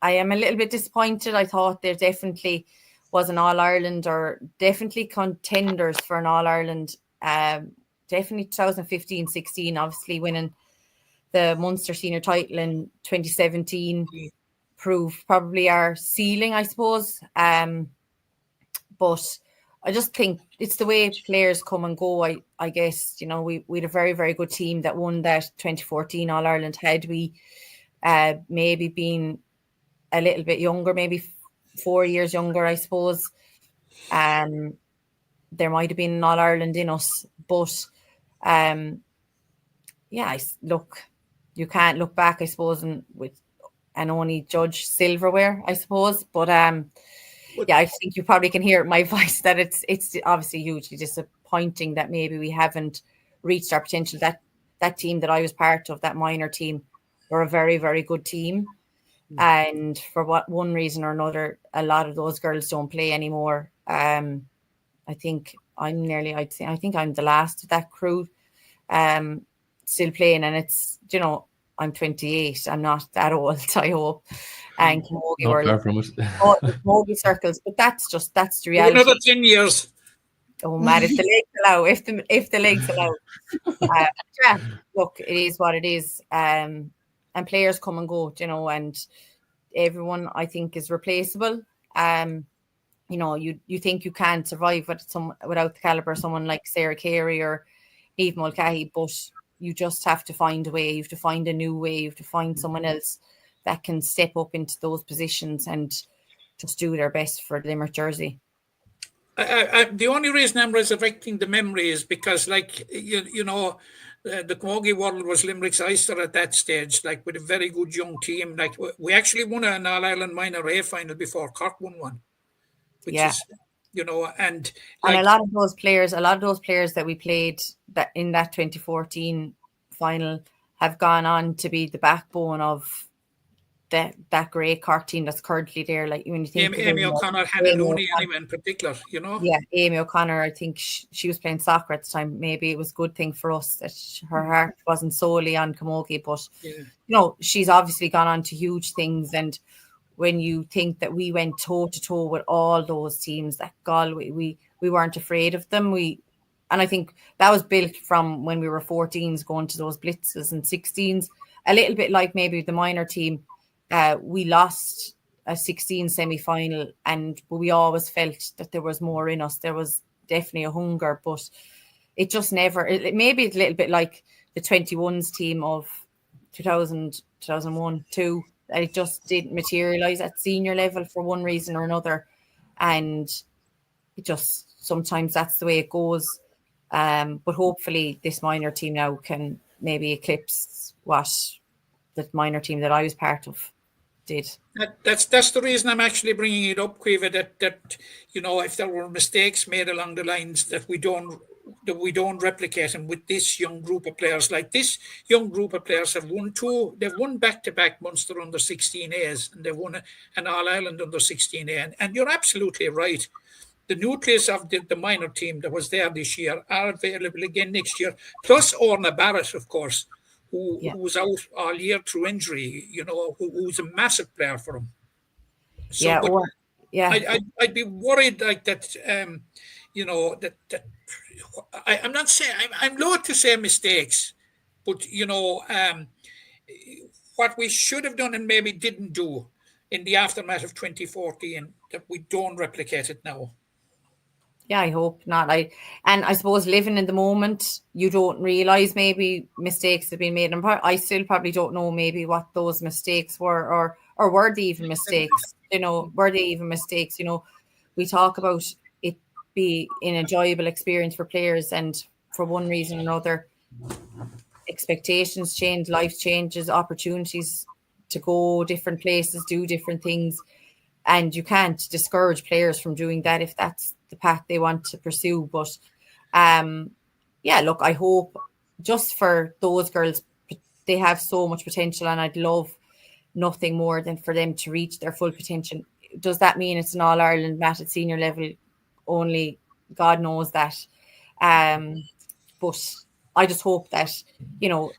am a little bit disappointed. I thought there definitely was an All-Ireland, or definitely contenders for an All-Ireland. Definitely 2015-16, obviously winning the Munster senior title in 2017 proved probably our ceiling, I suppose. But I just think it's the way players come and go. I guess, we had a very, very good team that won that 2014 All-Ireland. Had we maybe been a little bit younger, maybe 4 years younger, I suppose, there might have been an All-Ireland in us. But look, you can't look back, I suppose, and only judge silverware, I suppose. But I think you probably can hear it in my voice that it's obviously hugely disappointing that maybe we haven't reached our potential. That team that I was part of, that minor team, were a very, very good team. And for one reason or another, a lot of those girls don't play anymore. I think I'm the last of that crew still playing, and it's, I'm 28. I'm not that old, I hope. And Camogie world, Camogie circles, but that's the reality. Another 10 years. Oh man, if the legs allow, if the legs allow. Look, it is what it is. And players come and go, and everyone, I think, is replaceable. You think you can survive without the caliber of someone like Sarah Carey or Eve Mulcahy, but you just have to find a way. You have to find a new way. You have to find someone else that can step up into those positions and just do their best for the Limerick jersey. The only reason I'm resurrecting the memory is because, the Camogie world was Limerick's oyster at that stage, with a very good young team. We actually won an All-Ireland minor A final before Cork won one, which is, and a lot of those players that we played that in that 2014 final have gone on to be the backbone of that great Cork team that's currently there. Like when you think Amy O'Connor, Hannah Looney, anyway, in particular, Yeah, Amy O'Connor. I think she was playing soccer at the time. Maybe it was a good thing for us that her heart wasn't solely on Camogie, but she's obviously gone on to huge things. And when you think that we went toe to toe with all those teams, that Galway, we weren't afraid of them. And I think that was built from when we were 14s going to those blitzes and 16s, a little bit like maybe the minor team. We lost a 16 semi-final, but we always felt that there was more in us. There was definitely a hunger, but it just never, maybe it's a little bit like the 21s team of 2000, 2001, 2, that it just didn't materialise at senior level for one reason or another. And it just, sometimes that's the way it goes. But hopefully this minor team now can maybe eclipse what the minor team that I was part of did. That's the reason I'm actually bringing it up, Quiva, that you know, if there were mistakes made along the lines that we don't replicate them with this young group of players. Like, this young group of players have won back-to-back Munster under 16As, and they've won an All-Ireland under 16A. And you're absolutely right. The nucleus of the minor team that was there this year are available again next year. Plus Orna Barrett, of course, who was out all year through injury, you know, who's a massive player for him. So, I'd be worried like that, you know, that I'm not saying, I'm loath to say mistakes, but, you know, what we should have done and maybe didn't do in the aftermath of 2014, that we don't replicate it now. Yeah, I hope not. I suppose living in the moment, you don't realise maybe mistakes have been made. And I still probably don't know maybe what those mistakes were, or were they even mistakes? You know, were they even mistakes? You know, we talk about it be an enjoyable experience for players, and for one reason or another, expectations change, life changes, opportunities to go different places, do different things. And you can't discourage players from doing that if that's the path they want to pursue. But look, I hope just for those girls, they have so much potential, and I'd love nothing more than for them to reach their full potential. Does that mean it's an All-Ireland match at senior level? Only God knows that. But I just hope that, you know,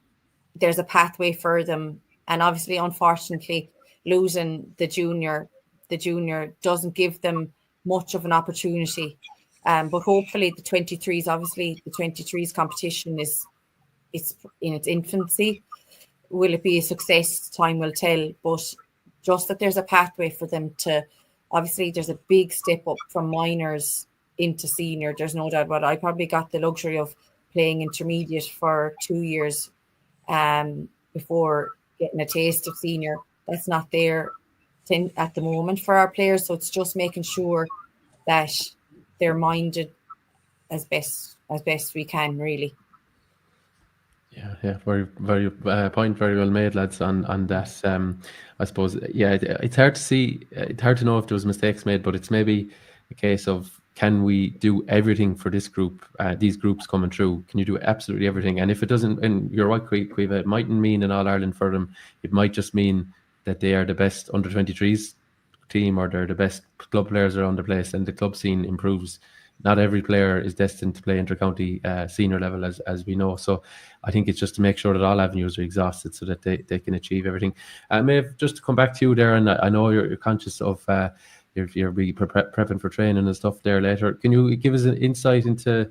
there's a pathway for them. And obviously, unfortunately, losing the junior doesn't give them much of an opportunity. But hopefully the 23s, obviously the 23s competition it's in its infancy. Will it be a success? Time will tell. But just that there's a pathway for them to, obviously there's a big step up from minors into senior. There's no doubt about it. I probably got the luxury of playing intermediate for 2 years before getting a taste of senior. That's not there at the moment for our players. So it's just making sure that they're minded as best we can, really. Yeah, very point, very well made, lads, on that. I suppose, it's hard to see, it's hard to know if there was mistakes made, but it's maybe a case of, can we do everything for this group, these groups coming through? Can you do absolutely everything? And if it doesn't, and you're right, Quiva, it mightn't mean an All-Ireland for them. It might just mean that they are the best under-23s team, or they're the best club players around the place, and the club scene improves. Not every player is destined to play inter-county senior level, as we know. So I think it's just to make sure that all avenues are exhausted so that they can achieve everything. Maeve, just to come back to you there, and I know you're conscious of you're prepping for training and stuff there later. Can you give us an insight into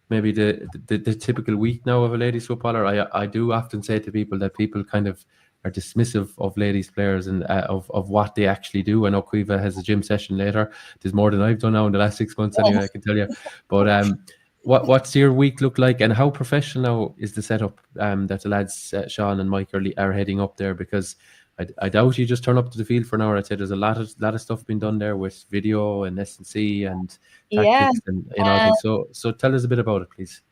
maybe the typical week now of a ladies footballer? I do often say to people that people kind of are dismissive of ladies players and of what they actually do. I know Quiva has a gym session later. There's more than I've done now in the last 6 months anyway, I can tell you. But what's your week look like, and how professional is the setup that the lads Sean and Mike are heading up there? Because I doubt you just turn up to the field for an hour. I'd say there's a lot of stuff being done there with video and S&C and tactics and all things. So tell us a bit about it, please.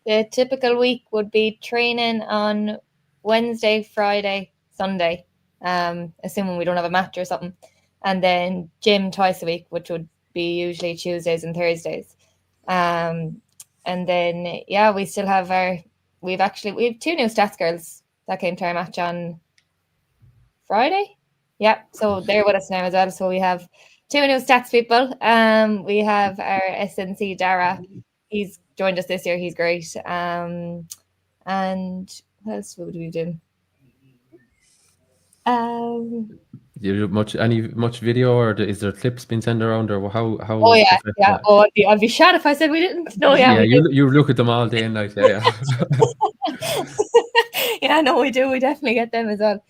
The typical week would be training on Wednesday, Friday, Sunday, assuming we don't have a match or something, and then gym twice a week, which would be usually Tuesdays and Thursdays. And then we still have we have 2 new stats girls that came to our match on Friday. Yeah, so they're with us now as well. So we have 2 new stats people. We have our SNC Dara. He's joined us this year. He's great. And what else would we do? Do you do much video, or is there clips being sent around, or how? Oh yeah. Oh, I'd be shot if I said we didn't. No, yeah. You look at them all day and night. Yeah. Yeah, no, we do. We definitely get them as well.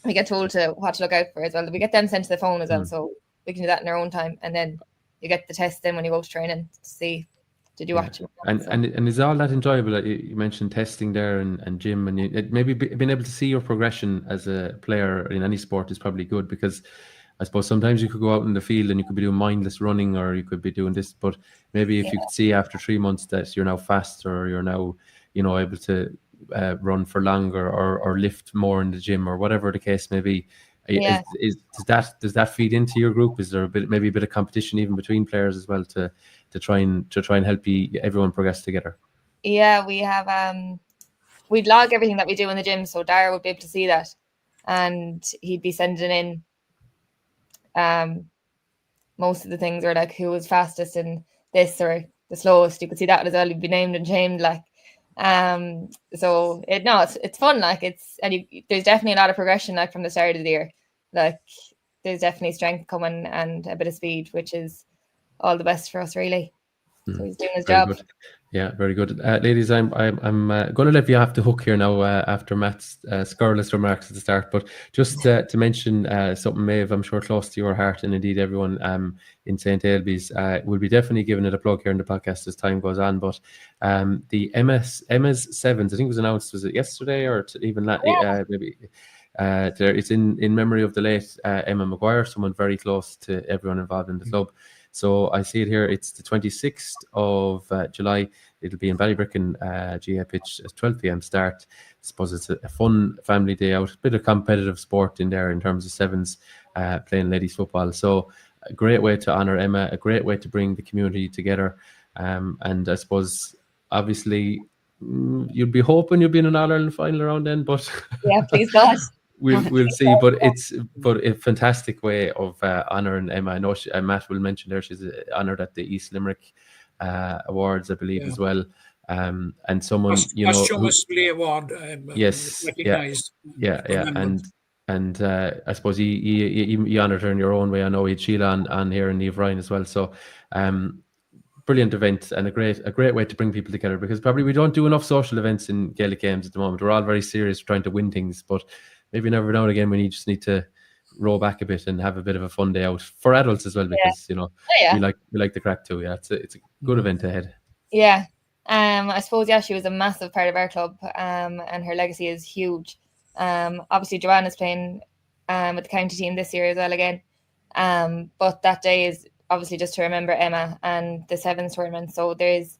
we get told what to look out for as well. We get them sent to the phone as well, so we can do that in our own time. And then you get the test then when you go to training to see did you watch it. And is all that enjoyable? Like you mentioned testing there and gym, and maybe being able to see your progression as a player in any sport is probably good, because I suppose sometimes you could go out in the field and you could be doing mindless running, or you could be doing this, but maybe if you could see after 3 months that you're now faster, or you're now, able to run for longer, or lift more in the gym, or whatever the case may be. Does that feed into your group? Is there maybe a bit of competition even between players as well to try and help everyone progress together? Yeah, we have we'd log everything that we do in the gym, so Dara would be able to see that, and he'd be sending in most of the things, or like who was fastest in this or the slowest. You could see that as well. He'd be named and shamed, like. So it's fun, like there's definitely a lot of progression, like from the start of the year. Like there's definitely strength coming and a bit of speed, which is all the best for us, really. So he's doing his job. Good. Yeah, very good. Ladies, I'm going to let you off the hook here now after Matt's scurrilous remarks at the start. But just to mention something, Maeve, I'm sure close to your heart, and indeed everyone in St. Ailbe's, we'll be definitely giving it a plug here in the podcast as time goes on. But the Emma's Sevens, I think it was announced, was it yesterday or even maybe? It's in memory of the late Emma Maguire, someone very close to everyone involved in the club. So I see it here. It's the 26th of July. It'll be in Ballybricken GA pitch at 12 p.m. start. I suppose it's a fun family day out. A bit of competitive sport in there in terms of sevens, playing ladies football. So a great way to honour Emma, a great way to bring the community together. And I suppose, obviously, you'd be hoping you'll be in an All-Ireland final around then. But yeah, please God. We'll see, but it's a fantastic way of honouring Emma. I know Matt will mention there she's honoured at the East Limerick Awards, I believe, as well. And someone posthumously award, yes, recognized. And I suppose you honoured her in your own way. I know we had Sheila on here and Niamh Ryan as well. So brilliant event, and a great way to bring people together, because probably we don't do enough social events in Gaelic Games at the moment. We're all very serious trying to win things, but maybe never now and again we just need to roll back a bit and have a bit of a fun day out for adults as well, because we like the crack too. Yeah, it's a good event ahead. Yeah, I suppose she was a massive part of our club, and her legacy is huge. Obviously Joanna's playing with the county team this year as well again. But that day is obviously just to remember Emma and the Sevens tournament. So there's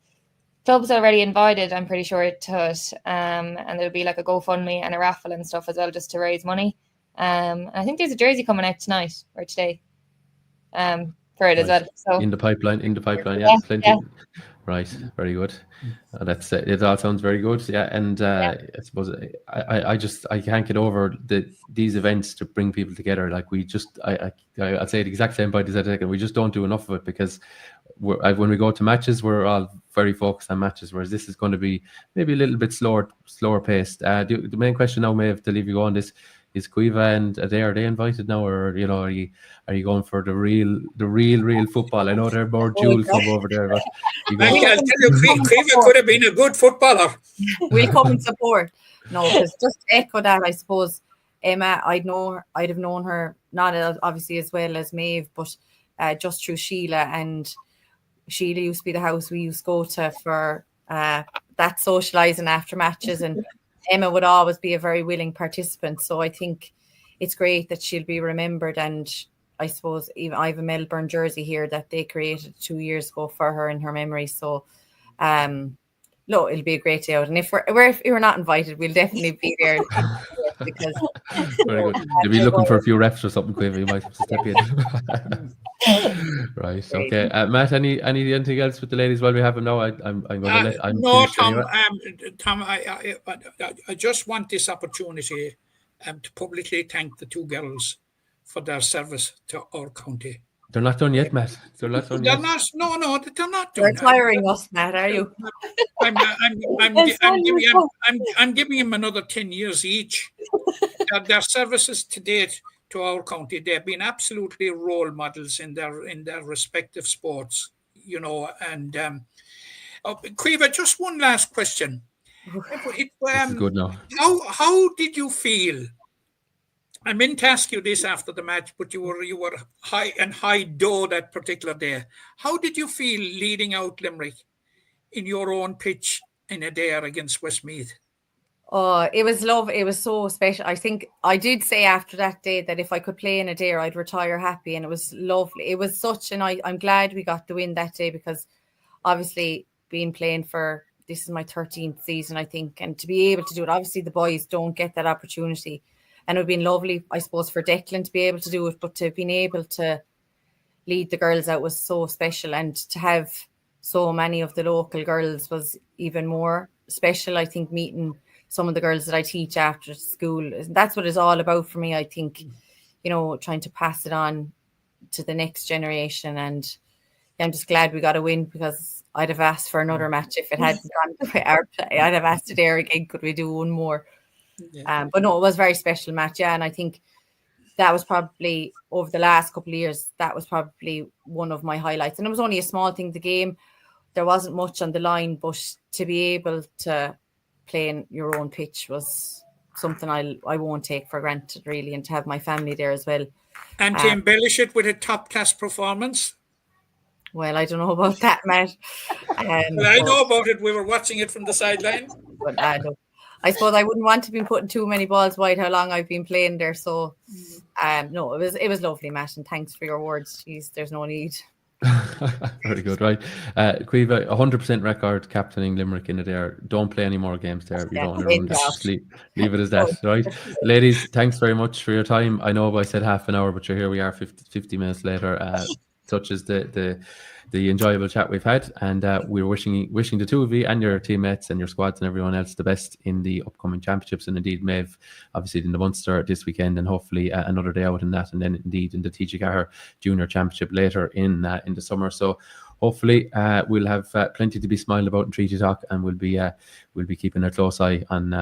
clubs already invited, I'm pretty sure, to it. And there'll be like a GoFundMe and a raffle and stuff as well, just to raise money. And I think there's a jersey coming out tonight or today for it as well. So in the pipeline, yeah, plenty. Yeah. Right, very good. That's it. All sounds very good. Yeah, and I suppose I can't get over these events to bring people together. Like I'd say the exact same point as I said. We just don't do enough of it, because when we go to matches, we're all very focused on matches, whereas this is going to be maybe a little bit slower paced. The main question now, Maeve, to leave you on this, is Cueva and Adair, are they invited now, or are you going for the real football? I know they're more dual club over there, but I'll tell you, Cueva could have been a good footballer. We'll come and support. No, because just to echo that, I suppose Emma, I'd have known her not obviously as well as Maeve, but just through Sheila, and Sheila used to be the house we used to go to for that socialising after matches, and Emma would always be a very willing participant. So I think it's great that she'll be remembered. And I suppose even I have a Melbourne jersey here that they created 2 years ago for her in her memory. So no, it'll be a great day out. And if we're not invited, we'll definitely be there. Because very good. You'll be looking for a few refs or something, Quiver. You might have to step in. Right. Okay. Matt, anything else with the ladies while we have them now? I'm going to let. No, Tom. I just want this opportunity to publicly thank the two girls for their service to our county. They're not done yet, Matt. They're not done yet. No, they're not done. You're tiring us, Matt, are you? I'm giving them another 10 years each. Their services to date to our county, they've been absolutely role models in their respective sports, and Cueva, just one last question. This is good now. How did you feel I meant to ask you this after the match, but you were high dough that particular day. How did you feel leading out Limerick in your own pitch in Adair against Westmeath? Oh, it was love. It was so special. I think I did say after that day that if I could play in Adair, I'd retire happy, and it was lovely. It was I'm glad we got the win that day, because obviously playing for, this is my 13th season, I think, and to be able to do it, obviously the boys don't get that opportunity, and it would have been lovely, I suppose, for Declan to be able to do it, but to have been able to lead the girls out was so special, and to have so many of the local girls was even more special. I think meeting some of the girls that I teach after school, that's what it's all about for me. I think, trying to pass it on to the next generation, and I'm just glad we got a win, because I'd have asked for another match if it hadn't gone the way our play. I'd have asked it there again, could we do one more? Yeah. But no, it was a very special match, and I think that was probably, over the last couple of years, that was probably one of my highlights. And it was only a small thing, the game. There wasn't much on the line, but to be able to play in your own pitch was something I won't take for granted, really, and to have my family there as well. And to embellish it with a top-class performance? Well, I don't know about that, Matt. Well, I know about it. We were watching it from the sideline. But I suppose I wouldn't want to be putting too many balls wide how long I've been playing there. So, no, it was lovely, Matt, and thanks for your words. Jeez, there's no need. Very good, right? Caoimhe, 100% record captaining Limerick in Adair. Don't play any more games there. You don't want to ruin this. Just leave it as that, right? Ladies, thanks very much for your time. I know I said half an hour, but here we are 50 minutes later. Such is the enjoyable chat we've had, and we're wishing the two of you and your teammates and your squads and everyone else the best in the upcoming championships, and indeed Maeve obviously in the Munster this weekend, and hopefully another day out in that, and then indeed in the TG Cahir Junior Championship later in the summer. So hopefully we'll have plenty to be smiled about in Treaty Talk, and we'll be keeping a close eye on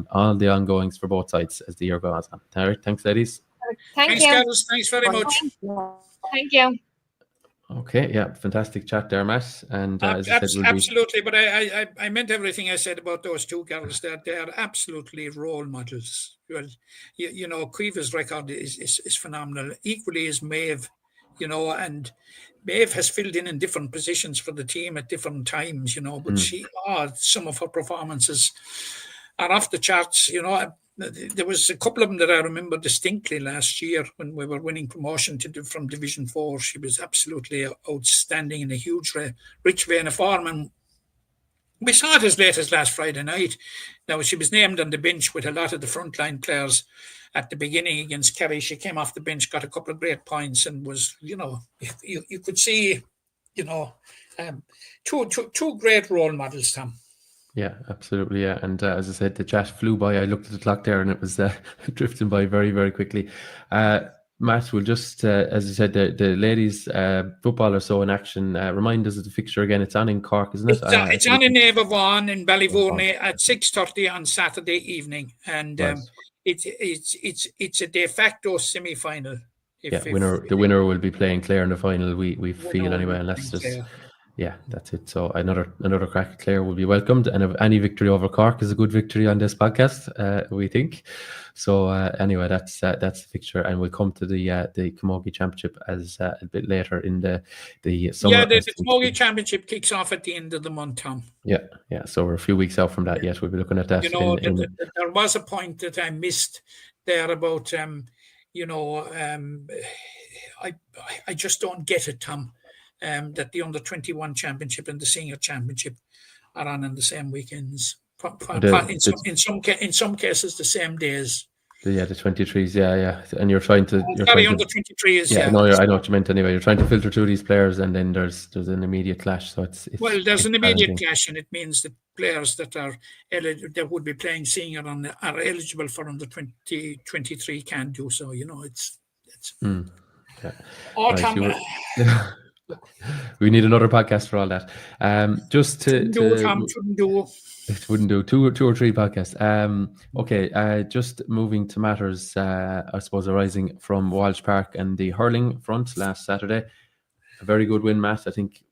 all the ongoings for both sides as the year goes on. All right, thanks ladies. Thanks, girls. Thanks very much. Thank you. Okay, yeah, fantastic chat there, Matt. And as I said, absolutely, but I meant everything I said about those two girls. That they are absolutely role models. Well, Caoimhe's record is phenomenal. Equally is Maeve, and Maeve has filled in different positions for the team at different times, but some of her performances are off the charts, There was a couple of them that I remember distinctly last year when we were winning promotion from Division 4. She was absolutely outstanding in a huge, rich vein of form. And we saw it as late as last Friday night. Now, she was named on the bench with a lot of the frontline players at the beginning against Kerry. She came off the bench, got a couple of great points, and was, you could see, two great role models, Tom. Yeah, absolutely. Yeah. And as I said, the chat flew by. I looked at the clock there and it was drifting by very, very quickly. Matt, we'll just, as I said, the ladies' football are so in action. Remind us of the fixture again. It's on in Cork, isn't it? It's on in Nave of Vaughan in Ballyvourney at 6:30 on Saturday evening. And right. It's a de facto semi-final. The winner will be playing Clare in the final, we feel anyway, unless there's... Yeah, that's it. So another crack at Clare will be welcomed, and any victory over Cork is a good victory on this podcast, we think. So anyway, that's the fixture, and we'll come to the Camogie Championship as a bit later in the summer. Yeah, the Camogie Championship kicks off at the end of the month, Tom. Yeah. So we're a few weeks out from that yet. We'll be looking at that. There was a point that I missed there about I just don't get it, Tom. That the under-21 championship and the senior championship are on the same weekends. In some cases, the same days. The 23s, yeah. And you're trying to... under 23s, yeah. No, I know what you meant anyway. You're trying to filter through these players, and then there's an immediate clash. So there's an immediate clash, and it means that players that are that would be playing senior are eligible for under 23 can do so. It's yeah. Right, we need another podcast for all that. Just to it wouldn't do two or three podcasts. Okay. Just moving to matters, I suppose, arising from Walsh Park and the hurling front last Saturday. A very good win, Matt. I think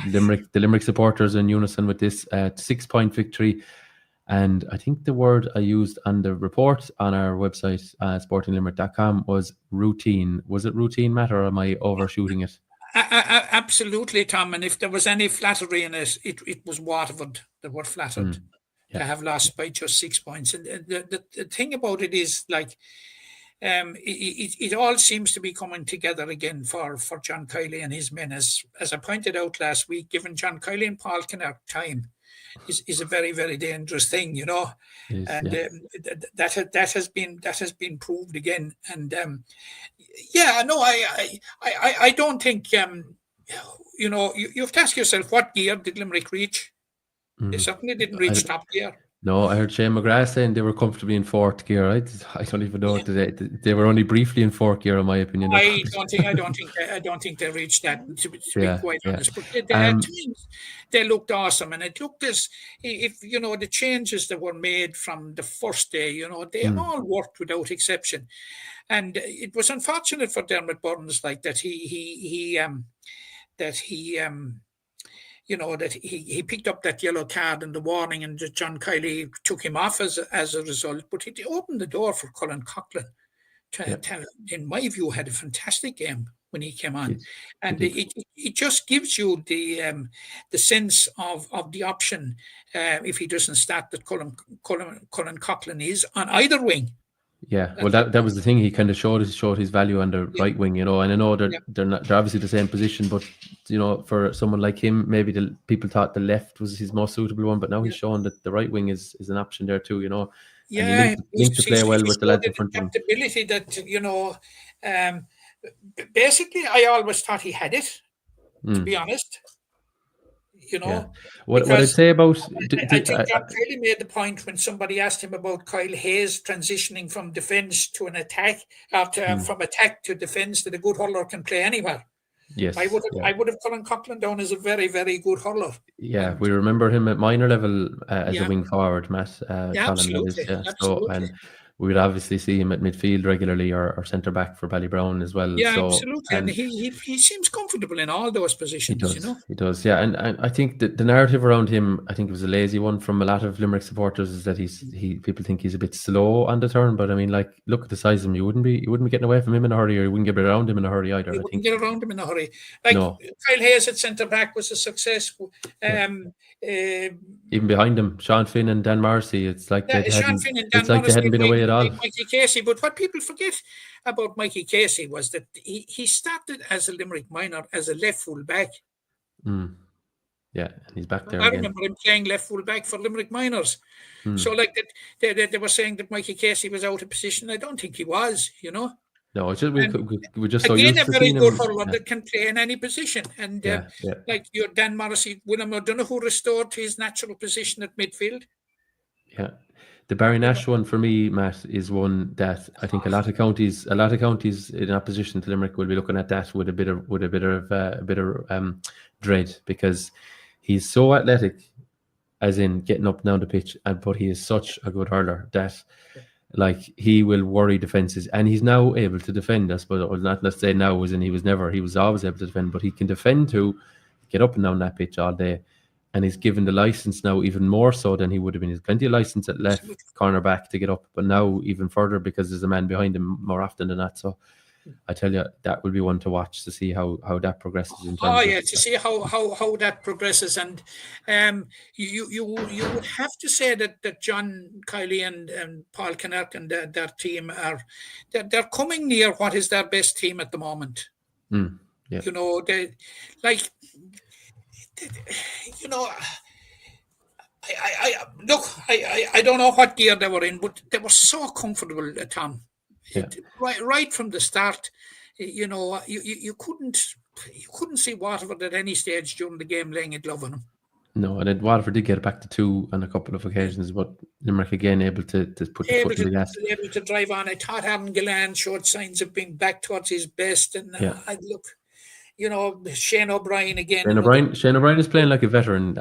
the Limerick supporters are in unison with this 6-point victory. And I think the word I used on the report on our website, sportinglimerick.com, was routine. Was it routine, Matt, or am I overshooting it? Absolutely, Tom. And if there was any flattery in it, it was Waterford that were flattered to have lost by just 6 points. And the thing about it is, like, it all seems to be coming together again for John Kiley and his men. As I pointed out last week, giving John Kiley and Paul Kinnock time is a very, very dangerous thing, you know. And that has been proved again. And I don't think you have to ask yourself, what gear did Limerick reach? They certainly didn't reach top gear. No, I heard Shane McGrath saying they were comfortably in fourth gear. I don't even know. They were only briefly in fourth gear, in my opinion. I don't think they reached that. To be quite honest, but they looked awesome, and it looked as if the changes that were made from the first day. They all worked without exception, and it was unfortunate for Dermot Burns, like that he picked up that yellow card and the warning, and John Kiley took him off as a result. But it opened the door for Colin Coughlin to, in my view, had a fantastic game when he came on. And it just gives you the sense of the option if he doesn't start, that Colin Coughlin is on either wing. Yeah, well, that was the thing. He kind of showed his value on the right wing, and I know they're obviously the same position, but for someone like him, maybe the people thought the left was his most suitable one, but now he's shown that the right wing is an option there too. Yeah, and he linked to play well with the lads in front of him. Adaptability that basically, I always thought he had it. To be honest. What I'd say about I think John Kiley made the point when somebody asked him about Kyle Hayes transitioning from defence to an attack, from attack to defence, that a good hurler can play anywhere. Yes, I would have Colin Coughlin down as a very, very good hurler. Yeah, we remember him at minor level as a wing forward, Matt. Absolutely. So, and we would obviously see him at midfield regularly or centre back for Ballybrown as well. Yeah, absolutely. And he seems comfortable in all those positions. He does. Yeah, and I think that the narrative around him, I think it was a lazy one from a lot of Limerick supporters, is that people think he's a bit slow on the turn. But I mean, like, look at the size of him. You wouldn't be getting away from him in a hurry, or you wouldn't get around him in a hurry either. You wouldn't get around him in a hurry. Like, no. Kyle Hayes at centre back was a success. Even behind him, Sean Finn and Dan Morrissey, they hadn't been away at all. Mikey Casey, but what people forget about Mikey Casey was that he started as a Limerick minor as a left full back. Yeah, and he's back there. I remember him playing left full back for Limerick minors. So, like, they were saying that Mikey Casey was out of position. I don't think he was. No, it's just we just so again used a to very seeing good him. hurler that can play in any position. And like your Dan Morrissey, William O'Donoghue restored to his natural position at midfield. Yeah. The Barry Nash one for me, Matt, is one that I think a lot of counties in opposition to Limerick will be looking at that with a bit of dread, because he's so athletic, as in getting up and down the pitch, but he is such a good hurler that, like, he will worry defences, and he's now able to defend us. But let's say now, as in he was always able to defend, but he can defend to get up and down that pitch all day. And he's given the license now even more so than he would have been. He's plenty of license at left corner back to get up, but now even further because there's a man behind him more often than that. So I tell you, that will be one to watch to see how that progresses. To see how that progresses. And you would have to say that John Kiley and Paul Kinnock and their team they're coming near what is their best team at the moment. Yeah. I don't know what gear they were in, but they were so comfortable, Tom. Yeah. Right from the start, you couldn't see Waterford at any stage during the game laying a glove on them. No, and then Waterford did get back to 2 on a couple of occasions, but Limerick again able to put the foot in the gas. Able to drive on. I thought Aaron Gillan showed signs of being back towards his best, and Shane O'Brien again. Shane O'Brien is playing like a veteran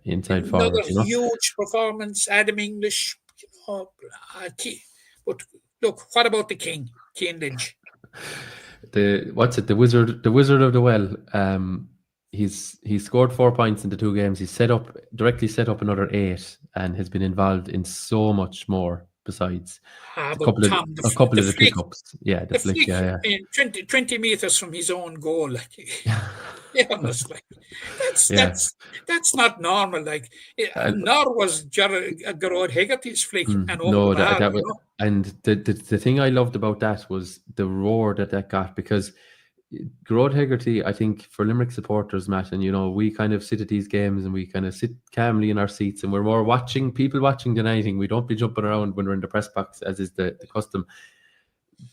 inside forward. Another huge performance. Adam English, but look, what about the King, Cian Lynch? The wizard of the well. he's scored 4 points in the 2 games. He's directly set up another 8 and has been involved in so much more besides a But couple Tom, of the flick, pickups. Yeah, the flick. flick Yeah, in 20 meters from his own goal, like, be honest, like, yeah. that's not normal. Like, nor was Gerard Hegarty's flick and over No, the bar. that was, and the thing I loved about that was the roar that got, because Gerard Hegarty, I think, for Limerick supporters, Matt, and we kind of sit at these games and we kind of sit calmly in our seats and we're more people watching than anything. We don't be jumping around when we're in the press box, as is the custom.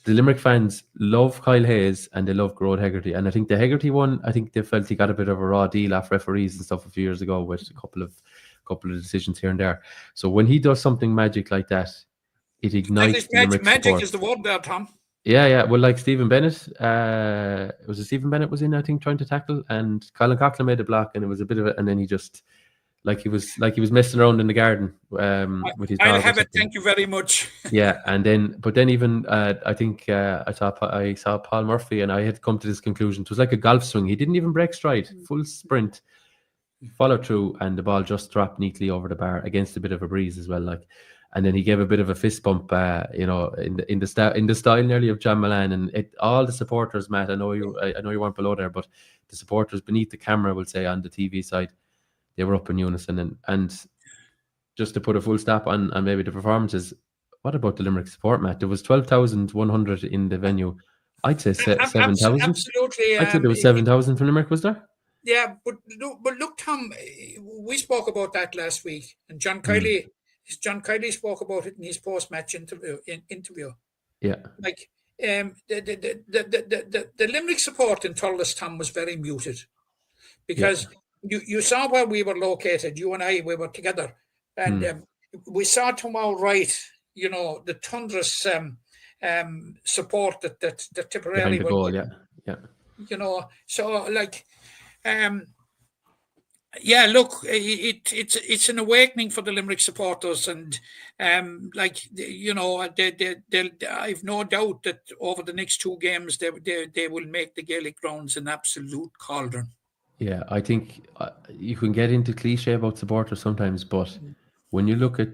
The Limerick fans love Kyle Hayes and they love Gerard Hegarty, and I think the Hegarty one, I think they felt he got a bit of a raw deal off referees and stuff a few years ago with a couple of decisions here and there. So when he does something magic like that, it ignites the Limerick magic support. is the word there, Tom. Yeah. Well, like Stephen Bennett, Stephen Bennett was in, I think, trying to tackle, and Colin Coughlin made a block, and it was a bit of it, and then he just he was messing around in the garden with his dog. I'll have it. Thank you very much. Yeah, but then even I think I saw Paul Murphy, and I had come to this conclusion. It was like a golf swing. He didn't even break stride, full sprint, follow through, and the ball just dropped neatly over the bar against a bit of a breeze as well. Like, and then he gave a bit of a fist bump, in the style nearly of John Milan, and all the supporters, Matt. I know you weren't below there, but the supporters beneath the camera, will say, on the TV side, they were up in unison. And just to put a full stop on maybe the performances, what about the Limerick support, Matt? There was 12,100 in the venue. I'd say 7,000. Absolutely. I'd say there was 7,000 from Limerick, was there? Yeah, but look, Tom, we spoke about that last week, and John Kiley spoke about it in his post-match interview. Yeah, like the Limerick support in Thurles, Tom, was very muted, because you saw where we were located. You and I, we were together, and we saw tomorrow, right? The thunderous support that Tipperary behind the goal. Yeah. So like. Look, it's an awakening for the Limerick supporters, and I've no doubt that over the next 2 games they will make the Gaelic grounds an absolute cauldron. Yeah, I think you can get into cliche about supporters sometimes, but when you look at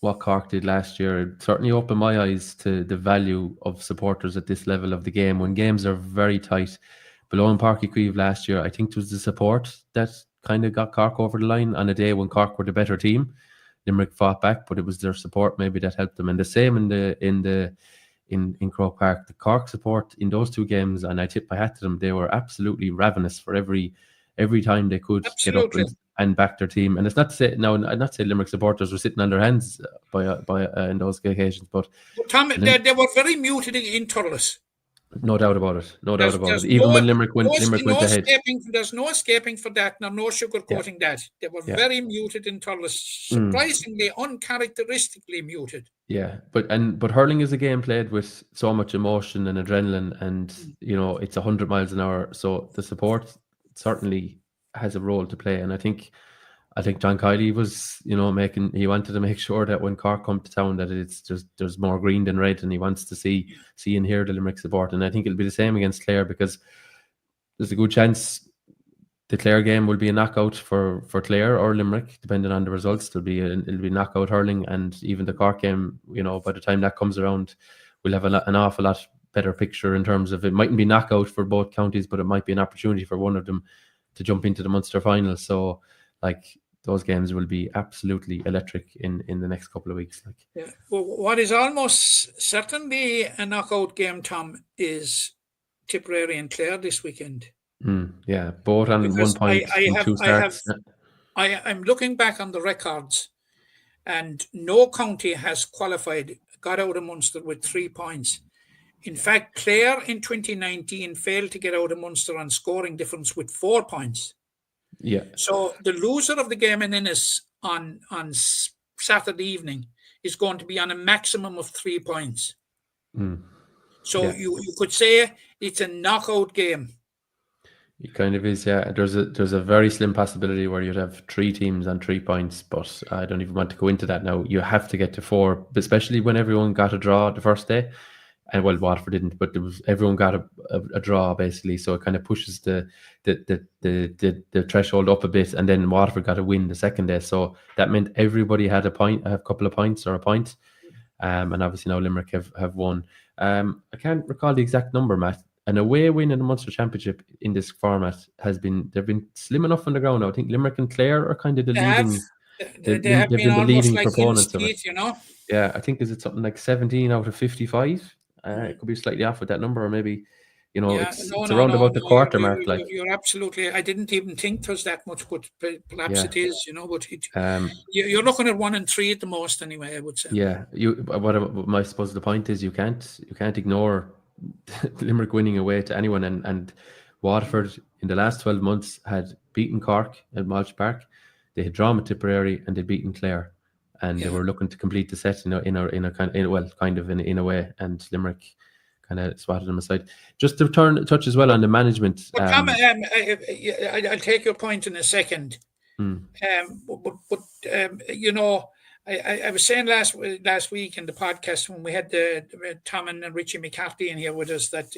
what Cork did last year, it certainly opened my eyes to the value of supporters at this level of the game, when games are very tight. Below in Páirc Uí Chaoimh last year, I think it was the support that kind of got Cork over the line on a day when Cork were the better team. Limerick fought back, but it was their support maybe that helped them. And the same in Croke Park, the Cork support in those 2 games, and I tip my hat to them, they were absolutely ravenous for every time they could get up and back their team. And it's not to say Limerick supporters were sitting on their hands by in those occasions, but Tom, they were very muted in Thurles. No doubt about it. Even when Limerick went ahead. There's no escaping for that, no sugarcoating that. They were very muted in Thurles, surprisingly, uncharacteristically muted. Yeah, but hurling is a game played with so much emotion and adrenaline, and it's 100 miles an hour. So the support certainly has a role to play, and I think John Kiley was, he wanted to make sure that when Cork come to town that there's more green than red, and he wants to see and hear the Limerick support. And I think it'll be the same against Clare, because there's a good chance the Clare game will be a knockout for Clare or Limerick, depending on the results. It'll be knockout hurling, and even the Cork game, by the time that comes around, we'll have an awful lot better picture in terms of, it mightn't be knockout for both counties, but it might be an opportunity for one of them to jump into the Munster final. So, those games will be absolutely electric in the next couple of weeks. Well, what is almost certainly a knockout game, Tom, is Tipperary and Clare this weekend. Yeah, both on Because 1 point in 2 starts. I'm looking back on the records, and no county has got out of Munster with 3 points. In fact, Clare in 2019 failed to get out of Munster on scoring difference with 4 points. Yeah. So the loser of the game in Ennis on Saturday evening is going to be on a maximum of 3 points. So you could say it's a knockout game. It kind of is, yeah. There's a very slim possibility where you'd have 3 teams on 3 points, but I don't even want to go into that now. You have to get to 4, especially when everyone got a draw the first day. And well, Waterford didn't, but everyone got a draw basically, so it kind of pushes the threshold up a bit, and then Waterford got a win the second day, so that meant everybody had a couple of points or a point, and obviously now Limerick have won. I can't recall the exact number, Matt. An away win in the Munster Championship in this format they've been slim enough on the ground now. I think Limerick and Clare are kind of the leading. They have been almost leading like proponents of it. in-state, you know. Yeah, I think is it something like 17 out of 55. It could be slightly off with that number, or maybe, it's around about the quarter mark. Like, you're absolutely. I didn't even think there's that much, but perhaps it is, you know. But you're looking at 1 and 3 at the most, anyway. I would say. Yeah, I suppose the point is you can't ignore Limerick winning away to anyone, and Waterford in the last 12 months had beaten Cork at Mulch Park, they had drawn at Tipperary, and they'd beaten Clare, and they were looking to complete the set in a way, and Limerick kind of swatted them aside. Just to touch as well on the management. But Tom, I'll take your point in a second. But you know, I was saying last week in the podcast when we had the Tom and Richie McCarthy in here with us that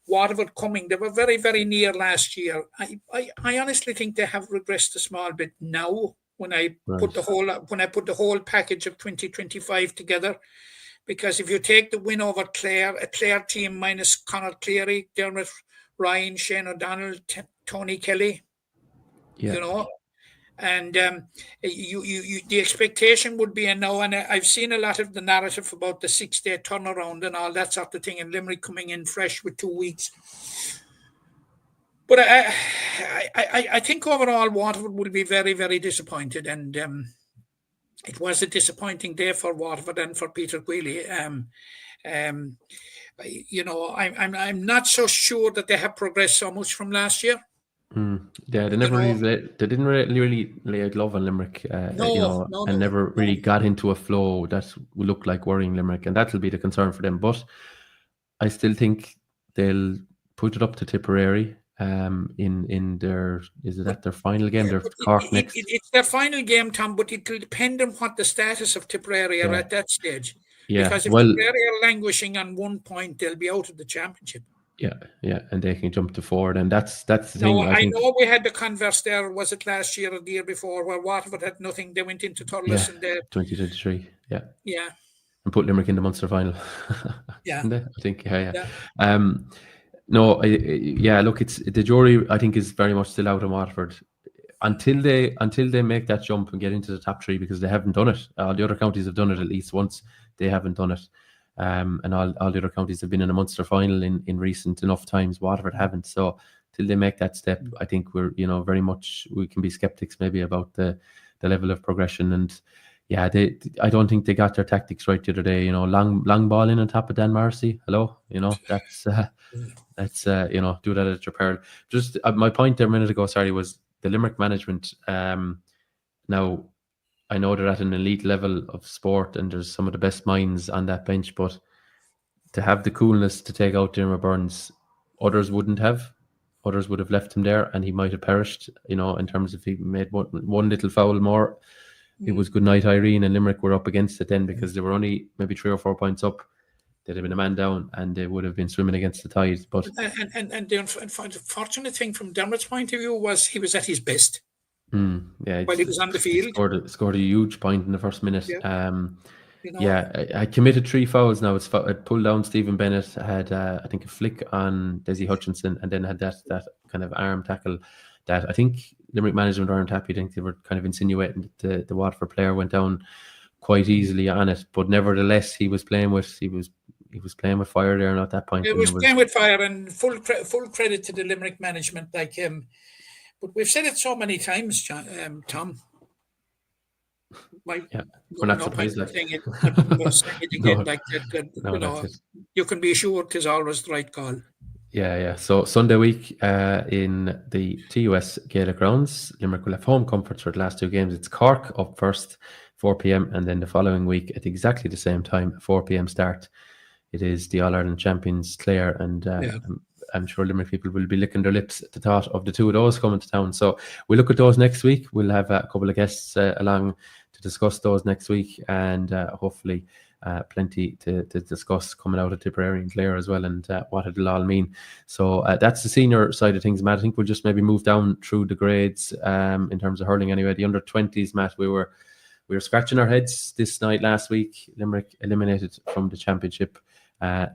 Waterford coming, they were very, very near last year. I honestly think they have regressed a small bit now when I put the whole package of 2025 together. Because if you take the win over Clare, a Clare team minus Conor Cleary, Dermot Ryan, Shane O'Donnell, Tony Kelly, you know, and the expectation would be, and now, and I've seen a lot of the narrative about the 6-day turnaround and all that sort of thing, and Limerick coming in fresh with 2 weeks. But I think overall Waterford will be very, very disappointed, and it was a disappointing day for Waterford and for Peter Queally. You know, I'm not so sure that they have progressed so much from last year. Yeah, they didn't really lay a glove on Limerick, never really got into a flow that would look like worrying Limerick, and that'll be the concern for them. But I still think they'll put it up to Tipperary. In their their final game? They're Cork next. It's their final game, Tom, but it will depend on what the status of Tipperary are at that stage. Yeah, because if Tipperary are languishing on 1 point, they'll be out of the championship. Yeah, and they can jump to 4, and that's the thing. I know we had the converse there. Was it last year or the year before, where Waterford had nothing? They went into Thurles and 2023. Yeah, and put Limerick in the Munster final. Yeah, I think. No, look, it's the jury. I think is very much still out on Waterford until they make that jump and get into the top 3, because they haven't done it. The other counties have done it at least once. They haven't done it, and all the other counties have been in a Munster final in recent enough times. Waterford haven't. So till they make that step, I think we're very much we can be skeptics maybe about the level of progression. And I don't think they got their tactics right the other day. Long ball in on top of Dan Marcy. Hello, that's do that at your peril. Just my point there a minute ago, was the Limerick management. Now, I know they're at an elite level of sport, and there's some of the best minds on that bench. But to have the coolness to take out Dermot Burns, others wouldn't have. Others would have left him there, and he might have perished. In terms of he made one little foul more. It was good night, Irene, and Limerick were up against it then, because they were only maybe 3 or 4 points up. They'd have been a man down, and they would have been swimming against the tide. But and the unfortunate thing from Dermot's point of view was he was at his best. While he was on the field, scored a huge point in the first minute. I committed 3 fouls now. It pulled down Stephen Bennett, had I think a flick on Desi Hutchinson, and then had that kind of arm tackle that I think Limerick management aren't happy. I think they were kind of insinuating that the Waterford player went down quite easily on it, but nevertheless he was playing with fire there at that point. It was playing with fire, and full credit to the Limerick management. But we've said it so many times, Tom. We're not surprised. You can be assured it's always the right call. Yeah. So Sunday week in the TUS Gaelic grounds, Limerick will have home comforts for the last 2 games. It's Cork up first, 4 p.m, and then the following week at exactly the same time, 4 p.m. start. It is the All-Ireland champions Clare, and I'm sure Limerick people will be licking their lips at the thought of the 2 of those coming to town. So we'll look at those next week. We'll have a couple of guests along to discuss those next week, and hopefully plenty to discuss coming out of Tipperary and Clare as well, and what it'll all mean. So that's the senior side of things, Matt. I think we'll just maybe move down through the grades in terms of hurling anyway. The under-20s, Matt, we were scratching our heads this night last week. Limerick eliminated from the championship.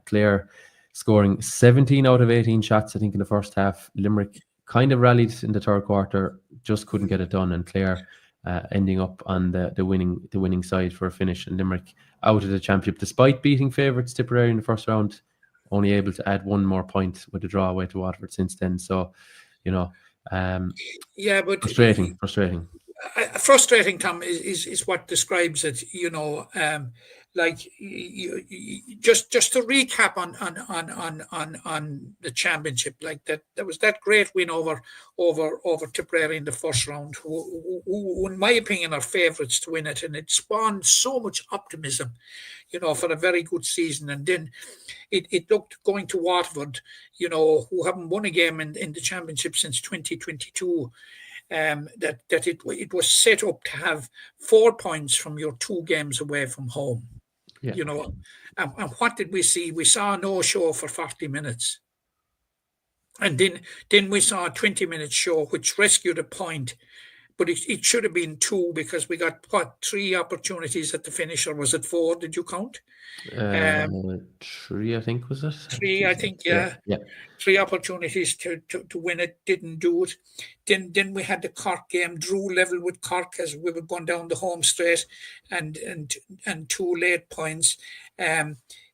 Clare scoring 17 out of 18 shots, I think, in the first half. Limerick kind of rallied in the third quarter, just couldn't get it done, and Clare ending up on the winning side for a finish, and Limerick out of the championship despite beating favourites Tipperary in the first round, only able to add one more point with a draw away to Waterford since then. So, but frustrating. Frustrating, Tom, is what describes it. Just to recap on the championship, like that, there was that great win over Tipperary in the first round, who in my opinion are favourites to win it, and it spawned so much optimism, for a very good season. And then it looked going to Waterford, who haven't won a game in the championship since 2022. That it was set up to have 4 points from your 2 games away from home. Yeah. And what did we see? We saw a no-show for 40 minutes. And then we saw a 20-minute show, which rescued a point. But it should have been 2, because we got, 3 opportunities at the finish, or was it 4? Did you count? 3, I think, was it? 3, I think, yeah. 3 opportunities to win it, didn't do it. Then we had the Cork game, drew level with Cork as we were going down the home straight, and 2 late points.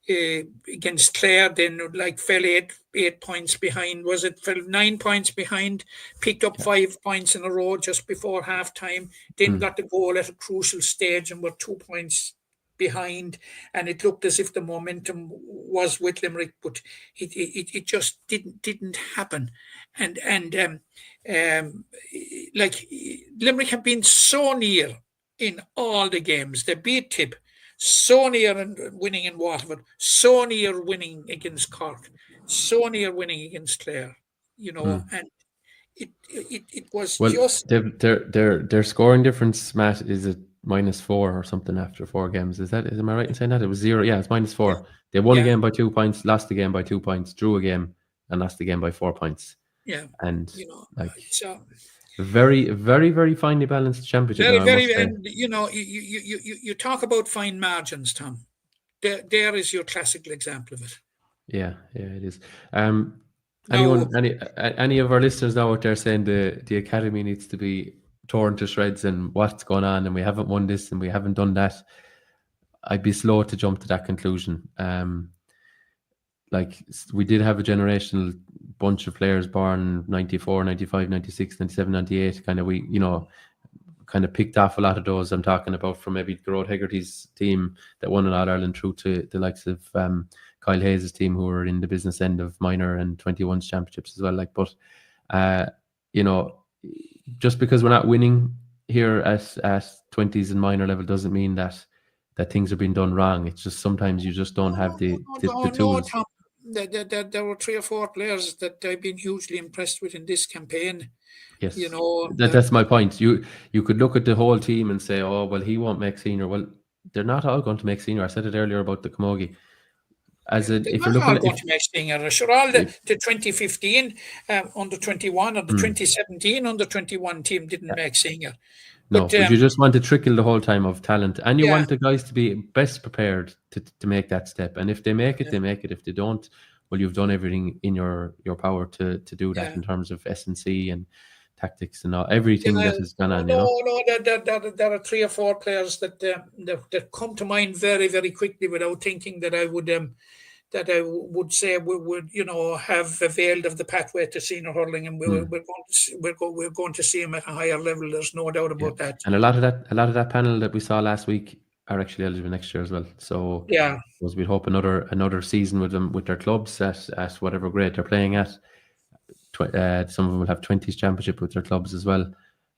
Against Clare, then fell 8 points behind. Was it fell 9 points behind? Picked up 5 points in a row just before half time. Then got the goal at a crucial stage and were 2 points behind, and it looked as if the momentum was with Limerick, but it just didn't happen. And Limerick have been so near in all the games. They beat Tip, so near winning in Waterford, so near winning against Cork, so near winning against Clare, and it was just their scoring difference, Matt, is it -4 or something after 4 games? Am I right in saying that? It was 0. Yeah, it's -4. They won a game by 2 points, lost the game by 2 points, drew a game, and lost the game by 4 points. Yeah, and very, very, very finely balanced championship. And you talk about fine margins, Tom. There is your classical example of it. Yeah, it is. Any of our listeners now out there saying the academy needs to be torn to shreds and what's going on, and we haven't won this and we haven't done that, I'd be slow to jump to that conclusion. We did have a generational bunch of players born 94, 95, 96, 97, 98. Kind of picked off a lot of those I'm talking about, from maybe Gerard Hegarty's team that won an All-Ireland, through to the likes of Kyle Hayes' team, who were in the business end of minor and 21s championships as well. Just because we're not winning here at 20s and minor level doesn't mean that things are being done wrong. It's just sometimes you just don't have the tools. Tom, there were 3 or 4 players that I've been hugely impressed with in this campaign. Yes, that's my point. You could look at the whole team and say, oh, well, he won't make senior. Well, they're not all going to make senior. I said it earlier about the Camogie. If you're looking going to make senior, sure, all the 2015 under 21 or the 2017 under 21 team didn't make senior. But you just want to trickle the whole time of talent, and you want the guys to be best prepared to make that step. And if they make it, they make it. If they don't, well, you've done everything in your power to do that in terms of S&C and tactics and all, everything that has gone on. There are 3 or 4 players that come to mind very, very quickly without thinking that I would say we would have availed of the pathway to senior hurling, and we're going to see him at a higher level. There's no doubt about that. And a lot of that panel that we saw last week are actually eligible next year as well. So we'd hope another season with them, with their clubs at whatever grade they're playing at. Some of them will have 20s championship with their clubs as well,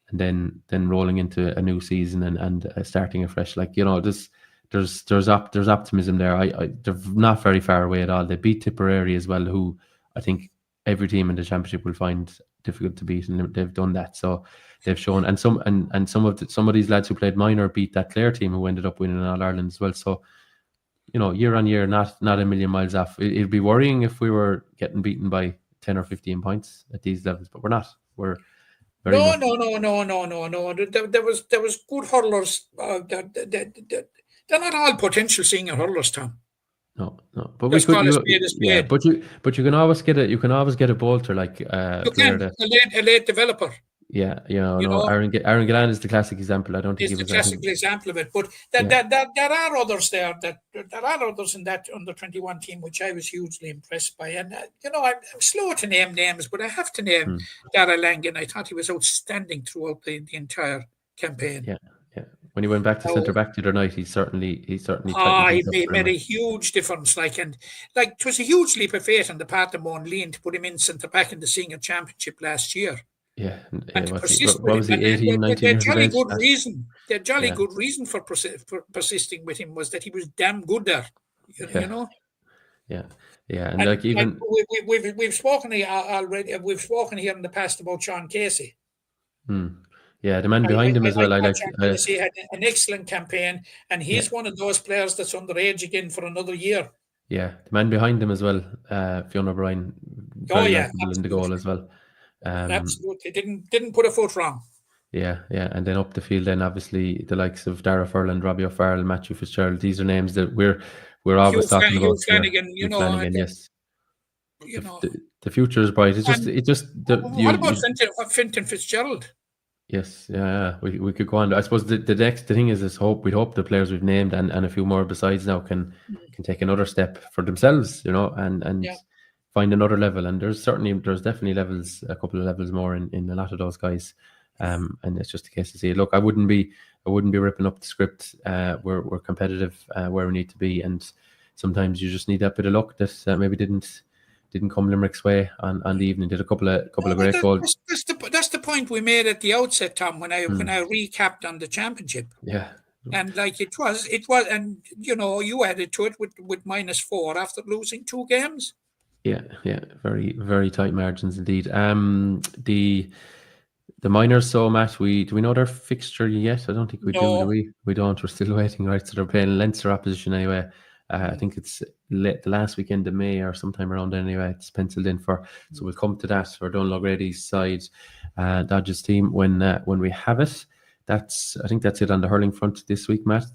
and then rolling into a new season and starting afresh. There's optimism there. They're not very far away at all. They beat Tipperary as well, who I think every team in the championship will find difficult to beat, and they've done that. So they've shown, and some of these lads who played minor beat that Clare team, who ended up winning an All-Ireland as well. So year on year, not a million miles off. It'd be worrying if we were getting beaten by 10 or 15 points at these levels, but we're not. We're very No. much. There was good hurlers. They're not all potential senior hurlers, Tom. No. But Just we could, call a spade a spade. but you can always get a bolter like You can a late developer. Yeah, Aaron Gillan is the classic example. I don't think It's the classical example of it. But there are others there. There are others in that under 21 team which I was hugely impressed by. And I'm slow to name names, but I have to name Darragh Langan. I thought he was outstanding throughout the entire campaign. Yeah. When he went back to centre back the other night, he certainly. He made a huge difference. It was a huge leap of faith on the part of Moan Lean to put him in centre back in the senior championship last year. Yeah, and to persist with him. 18, 19 years of age? Their jolly good reason for persisting with him was that he was damn good there. You know. Yeah, and we've spoken here already. We've spoken here in the past about Sean Casey. Yeah, the man behind him as well. Sean Casey had an excellent campaign, and he's one of those players that's underage again for another year. Yeah, the man behind him as well, Fionn O'Brien. In the goal as well. Absolutely, didn't put a foot wrong. Yeah, and then up the field, then obviously the likes of Dara Furland, Robbie O'Farrell, Matthew Fitzgerald. These are names that we're always talking about. Flanagan, yes. The future is bright. What about Fintan Fitzgerald? Yes, yeah, we could go on. I suppose the thing is we'd hope the players we've named and a few more besides now can take another step for themselves, and find another level. And there's definitely levels, a couple of levels more in a lot of those guys. And it's just a case to see. Look, I wouldn't be ripping up the script. We're competitive where we need to be, and sometimes you just need that bit of luck that maybe didn't come Limerick's way on the evening. Did a couple of great goals. That's the point we made at the outset, Tom, when I recapped on the championship. Yeah. And it was, and you added to it with -4 after losing 2 games. Yeah, very, very tight margins indeed. The minors, so Matt, do we know their fixture yet? I don't think we do. We don't. We're still waiting, right? So they're playing Leinster opposition anyway. I think it's the last weekend of May or sometime around then anyway. It's penciled in for. So we'll come to that for Donal O'Grady's side, Dodge's team when we have it. I think that's it on the hurling front this week, Matt.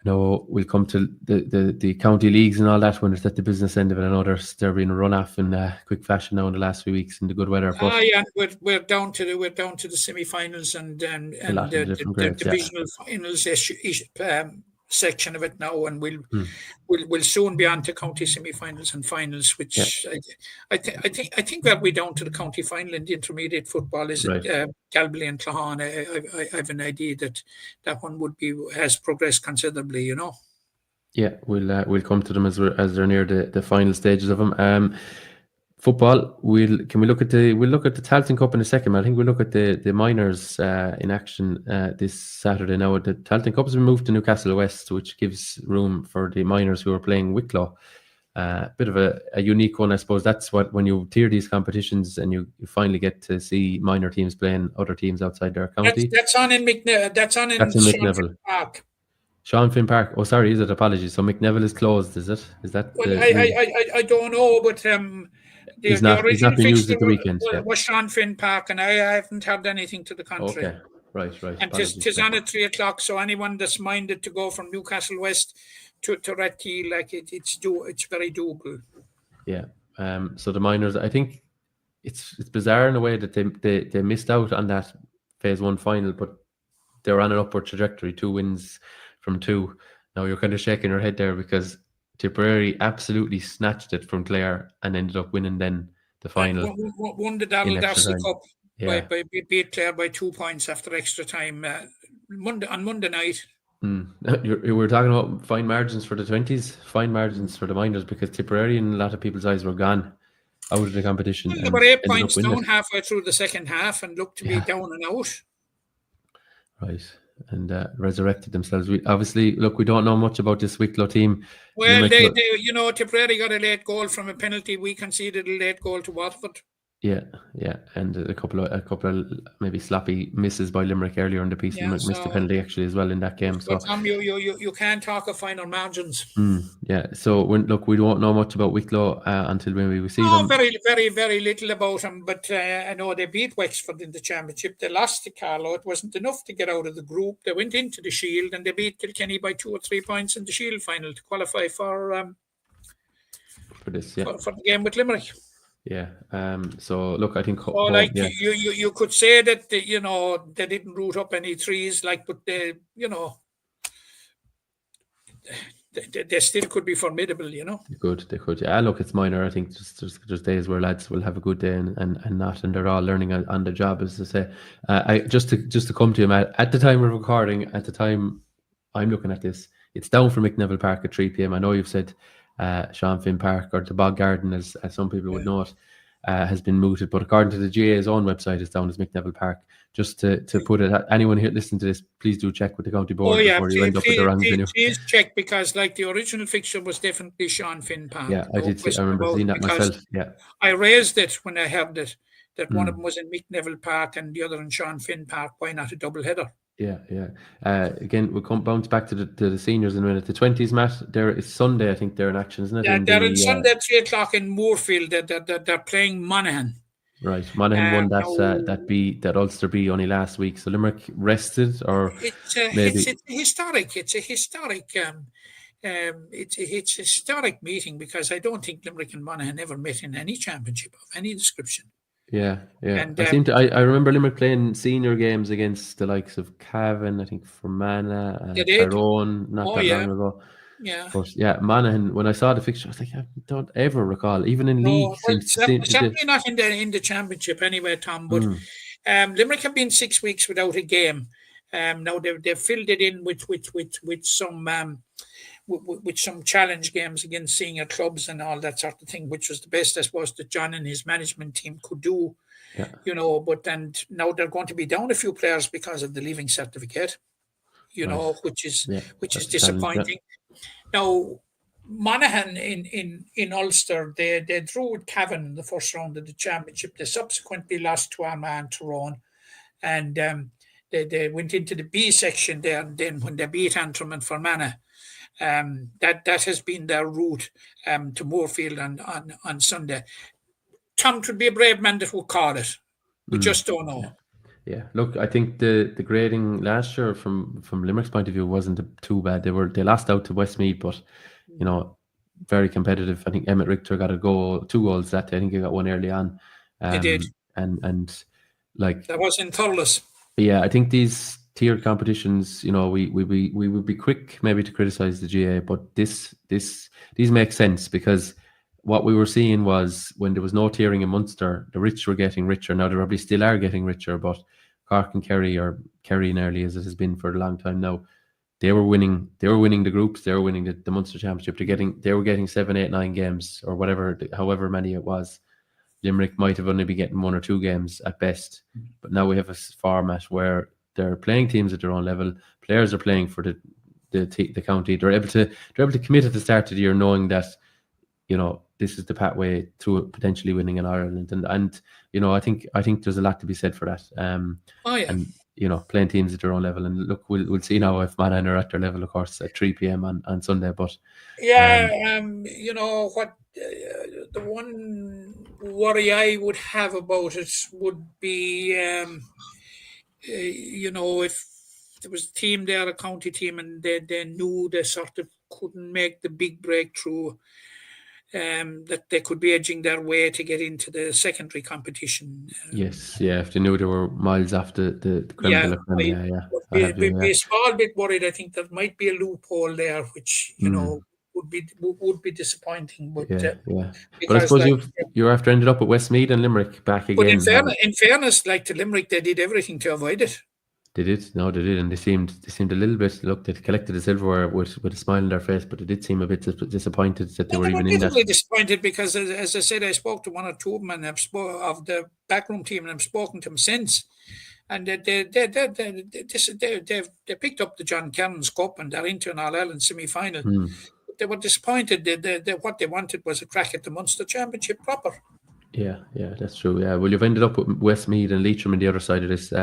We'll come to the county leagues and all that when it's at the business end of it. I know they're being run off in quick fashion now in the last few weeks in the good weather. We're down to the semi-finals and the divisional finals section of it now, and we'll soon be on to county semi-finals and finals, which I think that we're down to the county final in the intermediate football. Is it Galway and Clahan? I have an idea that one has progressed considerably. Yeah, we'll come to them as they're near the final stages of them. Football. We'll look at the Tailteann Cup in a second. I think we'll look at the minors in action this Saturday. Now the Tailteann Cup has been moved to Newcastle West, which gives room for the minors who are playing Wicklow. Bit of a unique one, I suppose. That's what when you tier these competitions and you finally get to see minor teams playing other teams outside their county. That's on in McNeville Park. Sean Finn Park. Oh, sorry, is it? Apologies. So McNeville is closed, is it? Is that? Well, I don't know, but he's not been used at the weekend. Was Sean Finn Park, and I haven't heard anything to the contrary. Okay, right. And tis on at 3:00, so anyone that's minded to go from Newcastle West to Ratheel, it's very doable. Yeah. So the minors, I think it's bizarre in a way that they missed out on that phase 1 final, but they're on an upward trajectory. 2 wins from 2. Now you're kind of shaking your head there because Tipperary absolutely snatched it from Clare and ended up winning then the final. Won the Darcy Cup by beat Clare by 2 points after extra time on Monday night. We're talking about fine margins for the 20s, fine margins for the minors, because Tipperary in a lot of people's eyes were gone out of the competition. They were 8 points down halfway through the second half and looked to be down and out. Right. And resurrected themselves. We don't know much about this Wicklow team. Well, Tipperary got a late goal from a penalty. We conceded a late goal to Waterford. Yeah, yeah, and a couple of maybe sloppy misses by Limerick earlier in the piece. Yeah, Limerick missed a so penalty actually as well in that game. So Tom, you can't talk of final margins. yeah, so look, we don't know much about Wicklow until maybe we see Oh, them. very, very, very little about them. But I know they beat Wexford in the championship. They lost to Carlow. It wasn't enough to get out of the group. They went into the Shield and they beat Kilkenny by 2 or 3 points in the Shield final to qualify for this, yeah, for the game with Limerick. yeah. So look, I think So, like you could say that they didn't root up any trees, like, but they they still could be formidable, They could. Yeah, look, it's minor. I think there's days where lads will have a good day and not, and they're all learning on the job, as to say. I just to come to you, Matt. At the time of recording, at the time I'm looking at this, it's down for McNeville Park at 3 p.m. I know you've said Sean Finn Park, or the Bog Garden, as some people would know it, has been mooted, but according to the GA's own website, it's down as McNeville Park. Just to put it, anyone here listening to this, please do check with the county board before you end up with the wrong venue. Please check, because like the original fixture was definitely Sean Finn Park. Yeah, I did see. I remember seeing that myself. Yeah, I raised it when I heard that one of them was in McNeville Park and the other in Sean Finn Park. Why not a double header? Yeah. Again, we'll bounce back to the seniors in a minute. The 20s, Matt. It's Sunday. I think they're in action, isn't it? Yeah, they're in Sunday at 3 o'clock in Moorfield. They're playing Monaghan. Right, Monaghan won that Ulster B only last week. So Limerick rested, or maybe it's historic. It's a historic meeting, because I don't think Limerick and Monaghan ever met in any championship of any description. Yeah. And, I remember Limerick playing senior games against the likes of Cavan, I think Fermanagh and Tyrone, not that long ago. Yeah. But yeah, Monaghan, when I saw the fixture, I was like, I don't ever recall, even in league. Certainly not in the championship anyway, Tom. But Limerick have been 6 weeks without a game. Now they've filled it in with some challenge games against senior clubs and all that sort of thing, which was the best, I suppose, that John and his management team could do. Yeah. But now they're going to be down a few players because of the leaving certificate. Which is disappointing. Now, Monaghan in Ulster, they drew with Cavan in the first round of the championship. They subsequently lost to Armagh and Tyrone, and they went into the B section there. And then when they beat Antrim and Fermanagh, that has been their route to Moorfield on Sunday. Tom would be a brave man that would call it. We just don't know. Yeah, look, I think the grading last year from Limerick's point of view wasn't too bad. They lost out to Westmeath, but very competitive. I think Emmett Richter got 2 goals that day. I think he got one early on. He did, and like that was in Thurles. Yeah, I think these tiered competitions, we would be quick maybe to criticize the GA, but these make sense, because what we were seeing was, when there was no tiering in Munster, the rich were getting richer. Now they probably still are getting richer, but Cork and Kerry, or Kerry nearly, as it has been for a long time now, they were winning the groups, they were winning the Munster Championship. They were getting 7, 8, 9 games, or whatever, however many it was. Limerick might have only been getting 1 or 2 games at best. But now we have a format where they're playing teams at their own level. Players are playing for the county. They're able to commit at the start of the year, knowing that this is the pathway to potentially winning in Ireland, and I think there's a lot to be said for that. And playing teams at their own level, and look, we'll see now if Monaghan are at their level, of course, at 3 p.m. on Sunday. But what the one worry I would have about it would be, if there was a team there, a county team, and they knew they sort of couldn't make the big breakthrough. That they could be edging their way to get into the secondary competition. Yes, if they knew they were miles off the creme de la creme. I'd be a small bit worried. I think there might be a loophole there, which would be disappointing. But but I suppose you after ended up at Westmeath and Limerick back again. But in fairness, like to Limerick, they did everything to avoid it. They did, and they seemed a little bit. Look, they collected the silverware with a smile on their face, but they did seem a bit disappointed that they were even in that. Disappointed, because, as I said, I spoke to 1 or 2 of them, and of the backroom team, and I've spoken to them since, and they picked up the John Cairns Cup, and they're into an All-Ireland semi-final. They were disappointed. What they wanted was a crack at the Munster Championship proper. Yeah, that's true. Yeah, well, you've ended up with Westmeath and Leitrim on the other side of this.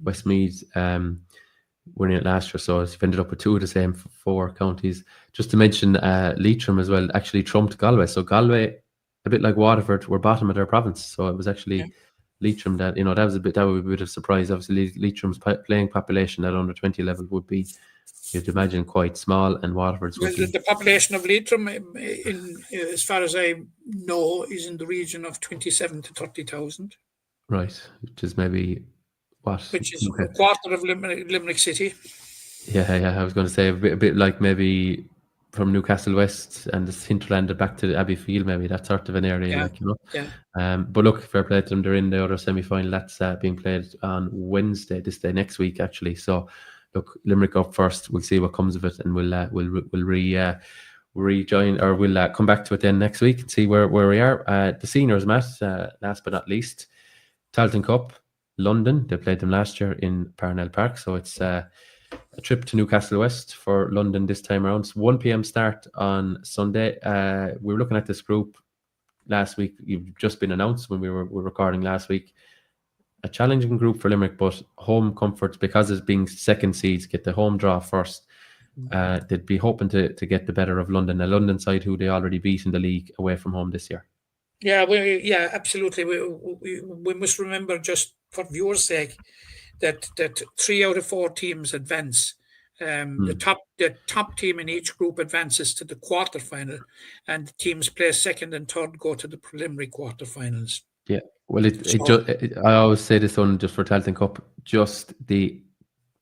Westmeath winning it last year, so you've ended up with two of the same four counties. Just to mention, Leitrim as well actually trumped Galway. So Galway, a bit like Waterford, were bottom of their province. So it was actually Leitrim that that would be a bit of a surprise. Obviously, Leitrim's playing population at under 20 level would be, you'd imagine, quite small, and Waterford's Well, would be. the population of Leitrim, as far as I know, is in the region of 27 to 30,000. Right, which is maybe what? Which is a quarter of Limerick City. Yeah, I was going to say a bit like maybe from Newcastle West and the hinterland back to Abbeyfield, maybe that sort of an area, But look, fair play to them. They're in the other semi-final. That's being played on Wednesday, this day next week, actually. So, look, Limerick up first. We'll see what comes of it, and we'll rejoin, or we'll come back to it then next week and see where we are. The seniors, Matt, last but not least, Tailteann Cup, London. They played them last year in Parnell Park, so it's a trip to Newcastle West for London this time around. It's 1 p.m. start on Sunday. We were looking at this group last week. You've just been announced when we were recording last week. A challenging group for Limerick, but home comforts, because it's being second seeds, get the home draw first. They'd be hoping to get the better of London, a London side who they already beat in the league away from home this year. Yeah, absolutely. We must remember, just for viewers' sake, that 3 out of 4 teams advance. The top team in each group advances to the quarterfinal, and the teams placed second and third go to the preliminary quarterfinals. Yeah, well, I always say this one just for Tailteann Cup, just the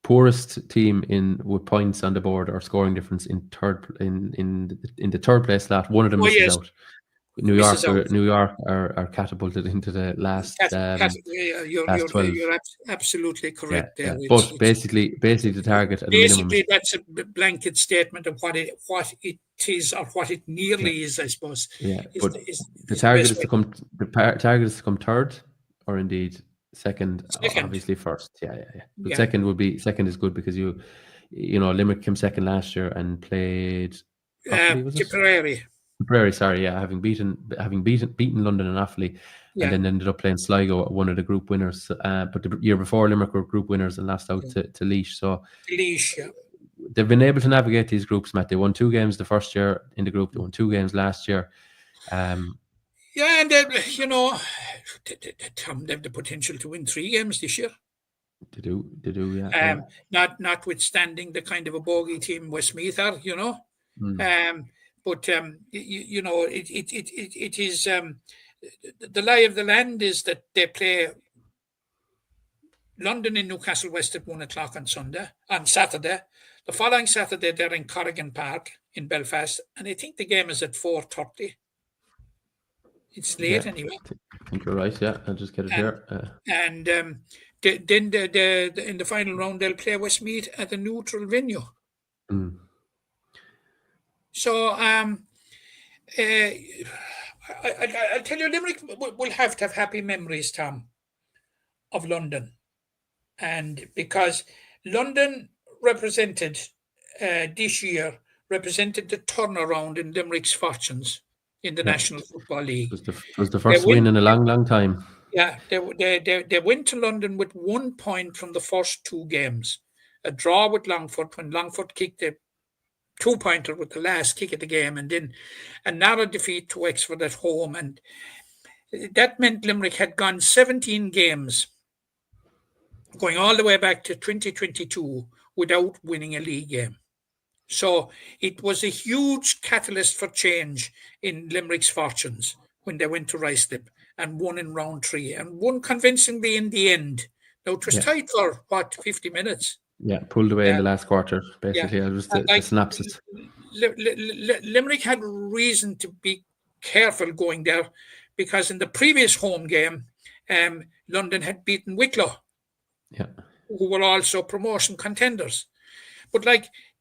poorest team with points on the board or scoring difference in the third place slot. One of them misses out. New York are catapulted into the last last 12. You're absolutely correct there. But basically the target at the minimum. Basically, that's a blanket statement of what it is, or what it nearly is, I suppose. Yeah, but the target is to come. The target is to come third, or indeed second. Obviously first. Yeah. But second is good, because you Limerick came second last year and played Tipperary, sorry, having beaten London and Offaly, and then ended up playing Sligo, one of the group winners. But the year before, Limerick were group winners and lost out to Laois. So they've been able to navigate these groups, Matt. They won 2 games the first year in the group. They won 2 games last year. And Tom, they have the potential to win 3 games this year. They do, yeah. Notwithstanding the kind of a bogey team Westmeath are, But it is the lie of the land is that they play London and Newcastle West at 1 o'clock on Saturday. The following Saturday they're in Corrigan Park in Belfast, and I think the game is at 4:30. It's late anyway. I think you're right. Yeah, I'll just get it here. And then in the final round they'll play Westmeath at a neutral venue. So I'll tell you, Limerick will have to have happy memories, Tom, of London. And because London represented this year, represented the turnaround in Limerick's fortunes in the National Football League. It was the first win in a long time. Yeah, they went to London with 1 point from the first 2 games. A draw with Longford, when Longford kicked a 2-pointer with the last kick of the game, and then another defeat to Wexford at home. And that meant Limerick had gone 17 games, going all the way back to 2022, without winning a league game. So it was a huge catalyst for change in Limerick's fortunes when they went to Ruislip and won in round 3, and won convincingly in the end. Now, it was tight for, 50 minutes? Yeah, pulled away in the last quarter, basically. It was the synopsis. Limerick had reason to be careful going there, because in the previous home game, London had beaten Wicklow, who were also promotion contenders. But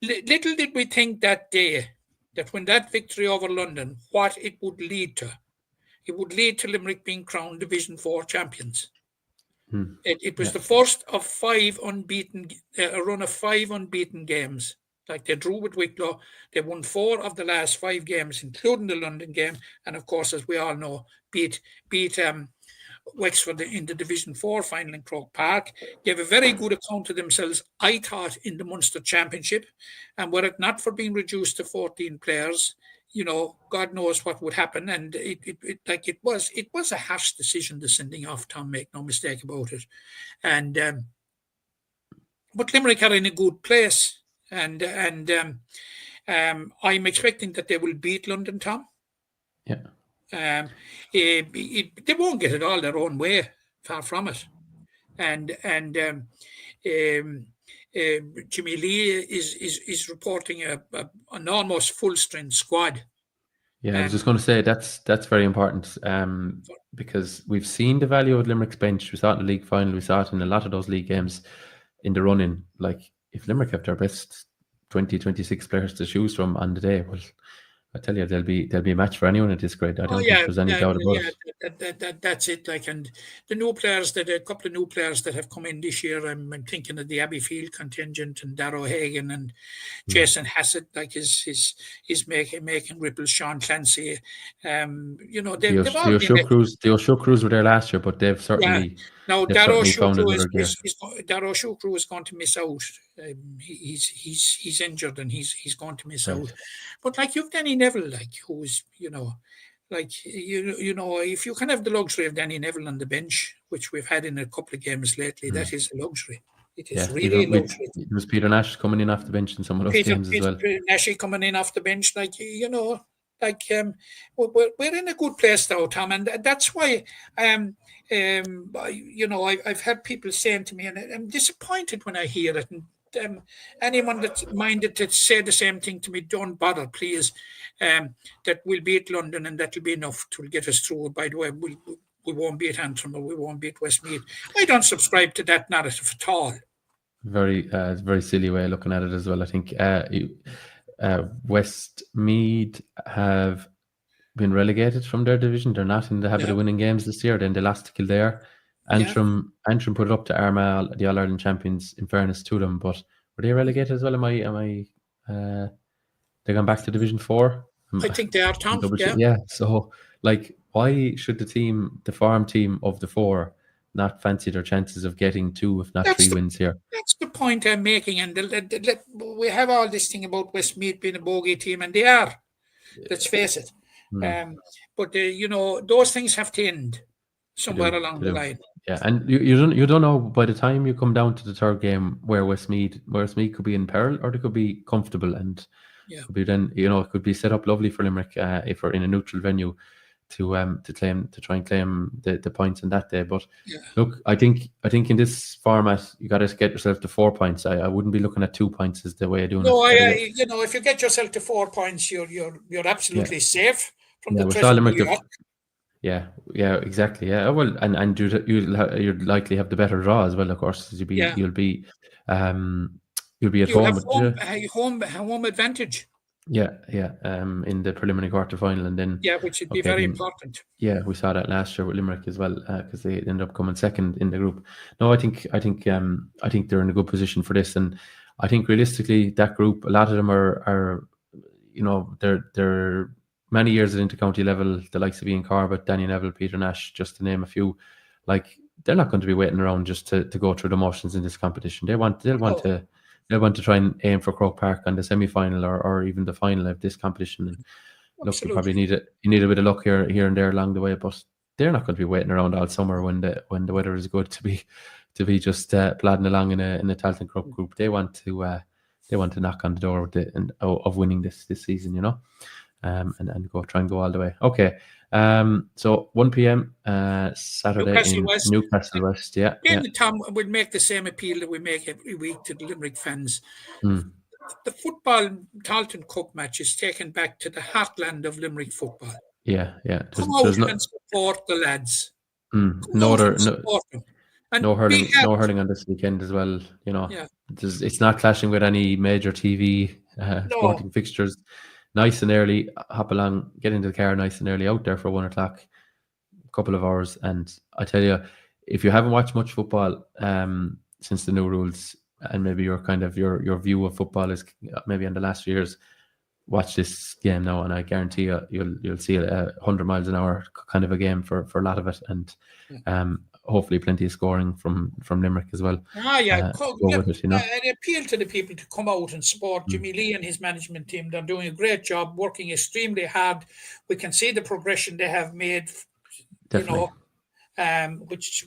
little did we think that day, that when that victory over London, what it would lead to. It would lead to Limerick being crowned Division 4 champions. It was the first of 5 unbeaten, a run of 5 unbeaten games Like, they drew with Wicklow. They won 4 of the last 5 games, including the London game. And of course, as we all know, beat Wexford in the Division 4 final in Croke Park. Gave a very good account of themselves, I thought, in the Munster Championship. And were it not for being reduced to 14 players, God knows what would happen. And it was a harsh decision, the sending off Tom, make no mistake about it. And but Limerick are in a good place. And I'm expecting that they will beat London, Tom. Yeah. They won't get it all their own way, far from it. And Jimmy Lee is reporting an almost full strength squad. Yeah, I was just going to say that's very important, because we've seen the value of Limerick's bench. We saw it in the league final. We saw it in a lot of those league games in the run-in. Like, if Limerick have their best 20, 26 players to choose from on the day, well, I tell you, there'll be a match for anyone at this grade. I don't think there's any doubt about it. That's it. Like, and the new players, a couple of new players that have come in this year. I'm thinking of the Abbeyfield contingent and Darrow Hagan and Jason Hassett. Like, he's making ripples. Sean Clancy. The O'Shoe Crews were there last year, but they've certainly. Now, Darrow Shukru is going to miss out. He's injured and he's going to miss out. But like, you've Danny Neville, like, who's if you can have the luxury of Danny Neville on the bench, which we've had in a couple of games lately, that is a luxury. It is really a luxury. It was Peter Nash coming in off the bench in some of those games as well. Peter Nash coming in off the bench, we're in a good place now, Tom, and that's why I've had people saying to me, and I'm disappointed when I hear it. And anyone that's minded to say the same thing to me, don't bother, please. That we'll beat London, and that'll be enough to get us through. By the way, we won't beat Antrim, or we won't beat Westmeath. I don't subscribe to that narrative at all. Very silly way of looking at it as well. I think Westmeath have been relegated from their division. They're not in the habit of winning games this year. Then they lost to Kildare. Antrim put it up to Armagh, the All-Ireland champions, in fairness to them. But were they relegated as well? They gone back to Division 4? I think they are, Tom. Yeah. So, like, why should the farm team of the 4 not fancy their chances of getting 2, if not 3 wins here? That's the point I'm making. And we have all this thing about Westmeath being a bogey team, and they are. Let's face it. But those things have to end somewhere along the line. Yeah, and you don't know by the time you come down to the third game where Westmeath could be in peril, or they could be comfortable, and could be then it could be set up lovely for Limerick if we're in a neutral venue to try and claim the points in that day. But look, I think in this format you got to get yourself to 4 points. I wouldn't be looking at 2 points as the way of doing it. No, if you get yourself to 4 points, you're absolutely safe from the pressure of New York. Yeah, exactly. Yeah, well, and you'd likely have the better draw as well, of course. You'll be at home. Home advantage. Yeah. In the preliminary quarter final, and then which would be very important. Yeah, we saw that last year with Limerick as well, because they ended up coming second in the group. No, I think they're in a good position for this, and I think realistically that group, a lot of them are they're many years at intercounty level, the likes of Ian Corbett, Danny Neville, Peter Nash, just to name a few. Like, they're not going to be waiting around just to go through the motions in this competition. They'll want to try and aim for Croke Park on the semi-final or even the final of this competition. And look, you probably need a bit of luck here and there along the way, but they're not going to be waiting around all summer when the weather is good to be just plodding along in a Tailteann Cup group. They want to knock on the door of winning this season, and try and go all the way. Okay. So 1 p.m. Saturday Newcastle West. Yeah. Tom would make the same appeal that we make every week to the Limerick fans. The football Tailteann Cup match is taken back to the heartland of Limerick football. Yeah. Come out and support the lads. No hurling on this weekend as well. It's not clashing with any major TV sporting fixtures. Nice and early, hop along, get into the car nice and early, out there for 1 o'clock, a couple of hours. And I tell you, if you haven't watched much football since the new rules, and maybe your kind of your view of football is maybe in the last few years, watch this game now, and I guarantee you'll see a 100 miles an hour kind of a game for a lot of it, and hopefully plenty of scoring from Limerick as well. Go with it, I appeal to the people to come out and support Jimmy Lee and his management team. They're doing a great job, working extremely hard. We can see the progression they have made. Definitely. Which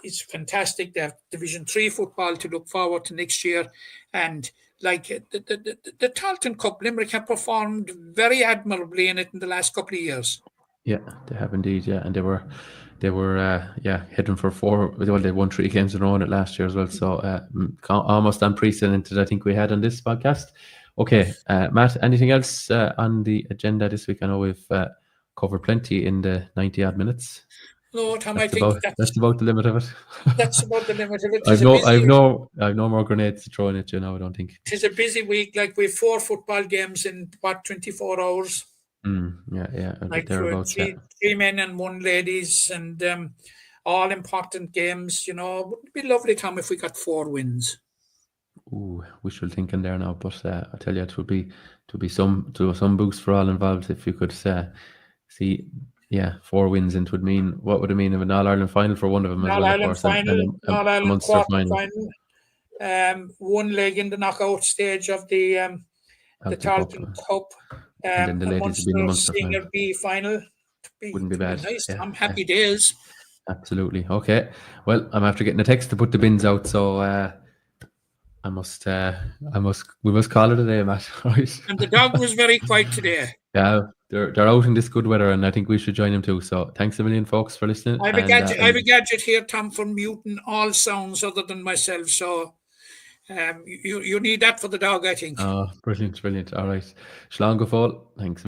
is fantastic. They have Division 3 football to look forward to next year, and like the Tarleton Cup, Limerick have performed very admirably in it in the last couple of years. Yeah, they have indeed. Yeah, and they were heading for 4. Well, they won 3 games in a row in it last year as well. So almost unprecedented, I think we had on this podcast. Okay, Matt, anything else on the agenda this week? I know we've covered plenty in the 90 odd minutes. No, Tom, that's about the limit of it. That's about the limit of it. I've no more grenades to throw in it, I don't think. It is a busy week. Like we have 4 football games in 24 hours. Yeah. Like three men and 1 ladies, and all important games. Wouldn't it be lovely, Tom, if we got 4 wins? Ooh, wishful thinking there now, but I tell you, it would be some boost for all involved if you could see. Yeah, 4 wins, and what would it mean of an All-Ireland final for one of them as well, of course, final, and a Munster final. 1 leg in the knockout stage of the Tarleton Cup, and then the ladies would be in the Munster Senior B final. Wouldn't be bad. Nice. Yeah, I'm happy days. Absolutely. Okay. Well, I'm after getting a text to put the bins out, so we must call it a day, Matt. Right? And the dog was very quiet today. Yeah, they're out in this good weather, and I think we should join them too. So thanks a million, folks, for listening. I have a gadget here, Tom, for muting all sounds other than myself. So you need that for the dog, I think. Oh, brilliant. All right. Slán go fóill. Thanks.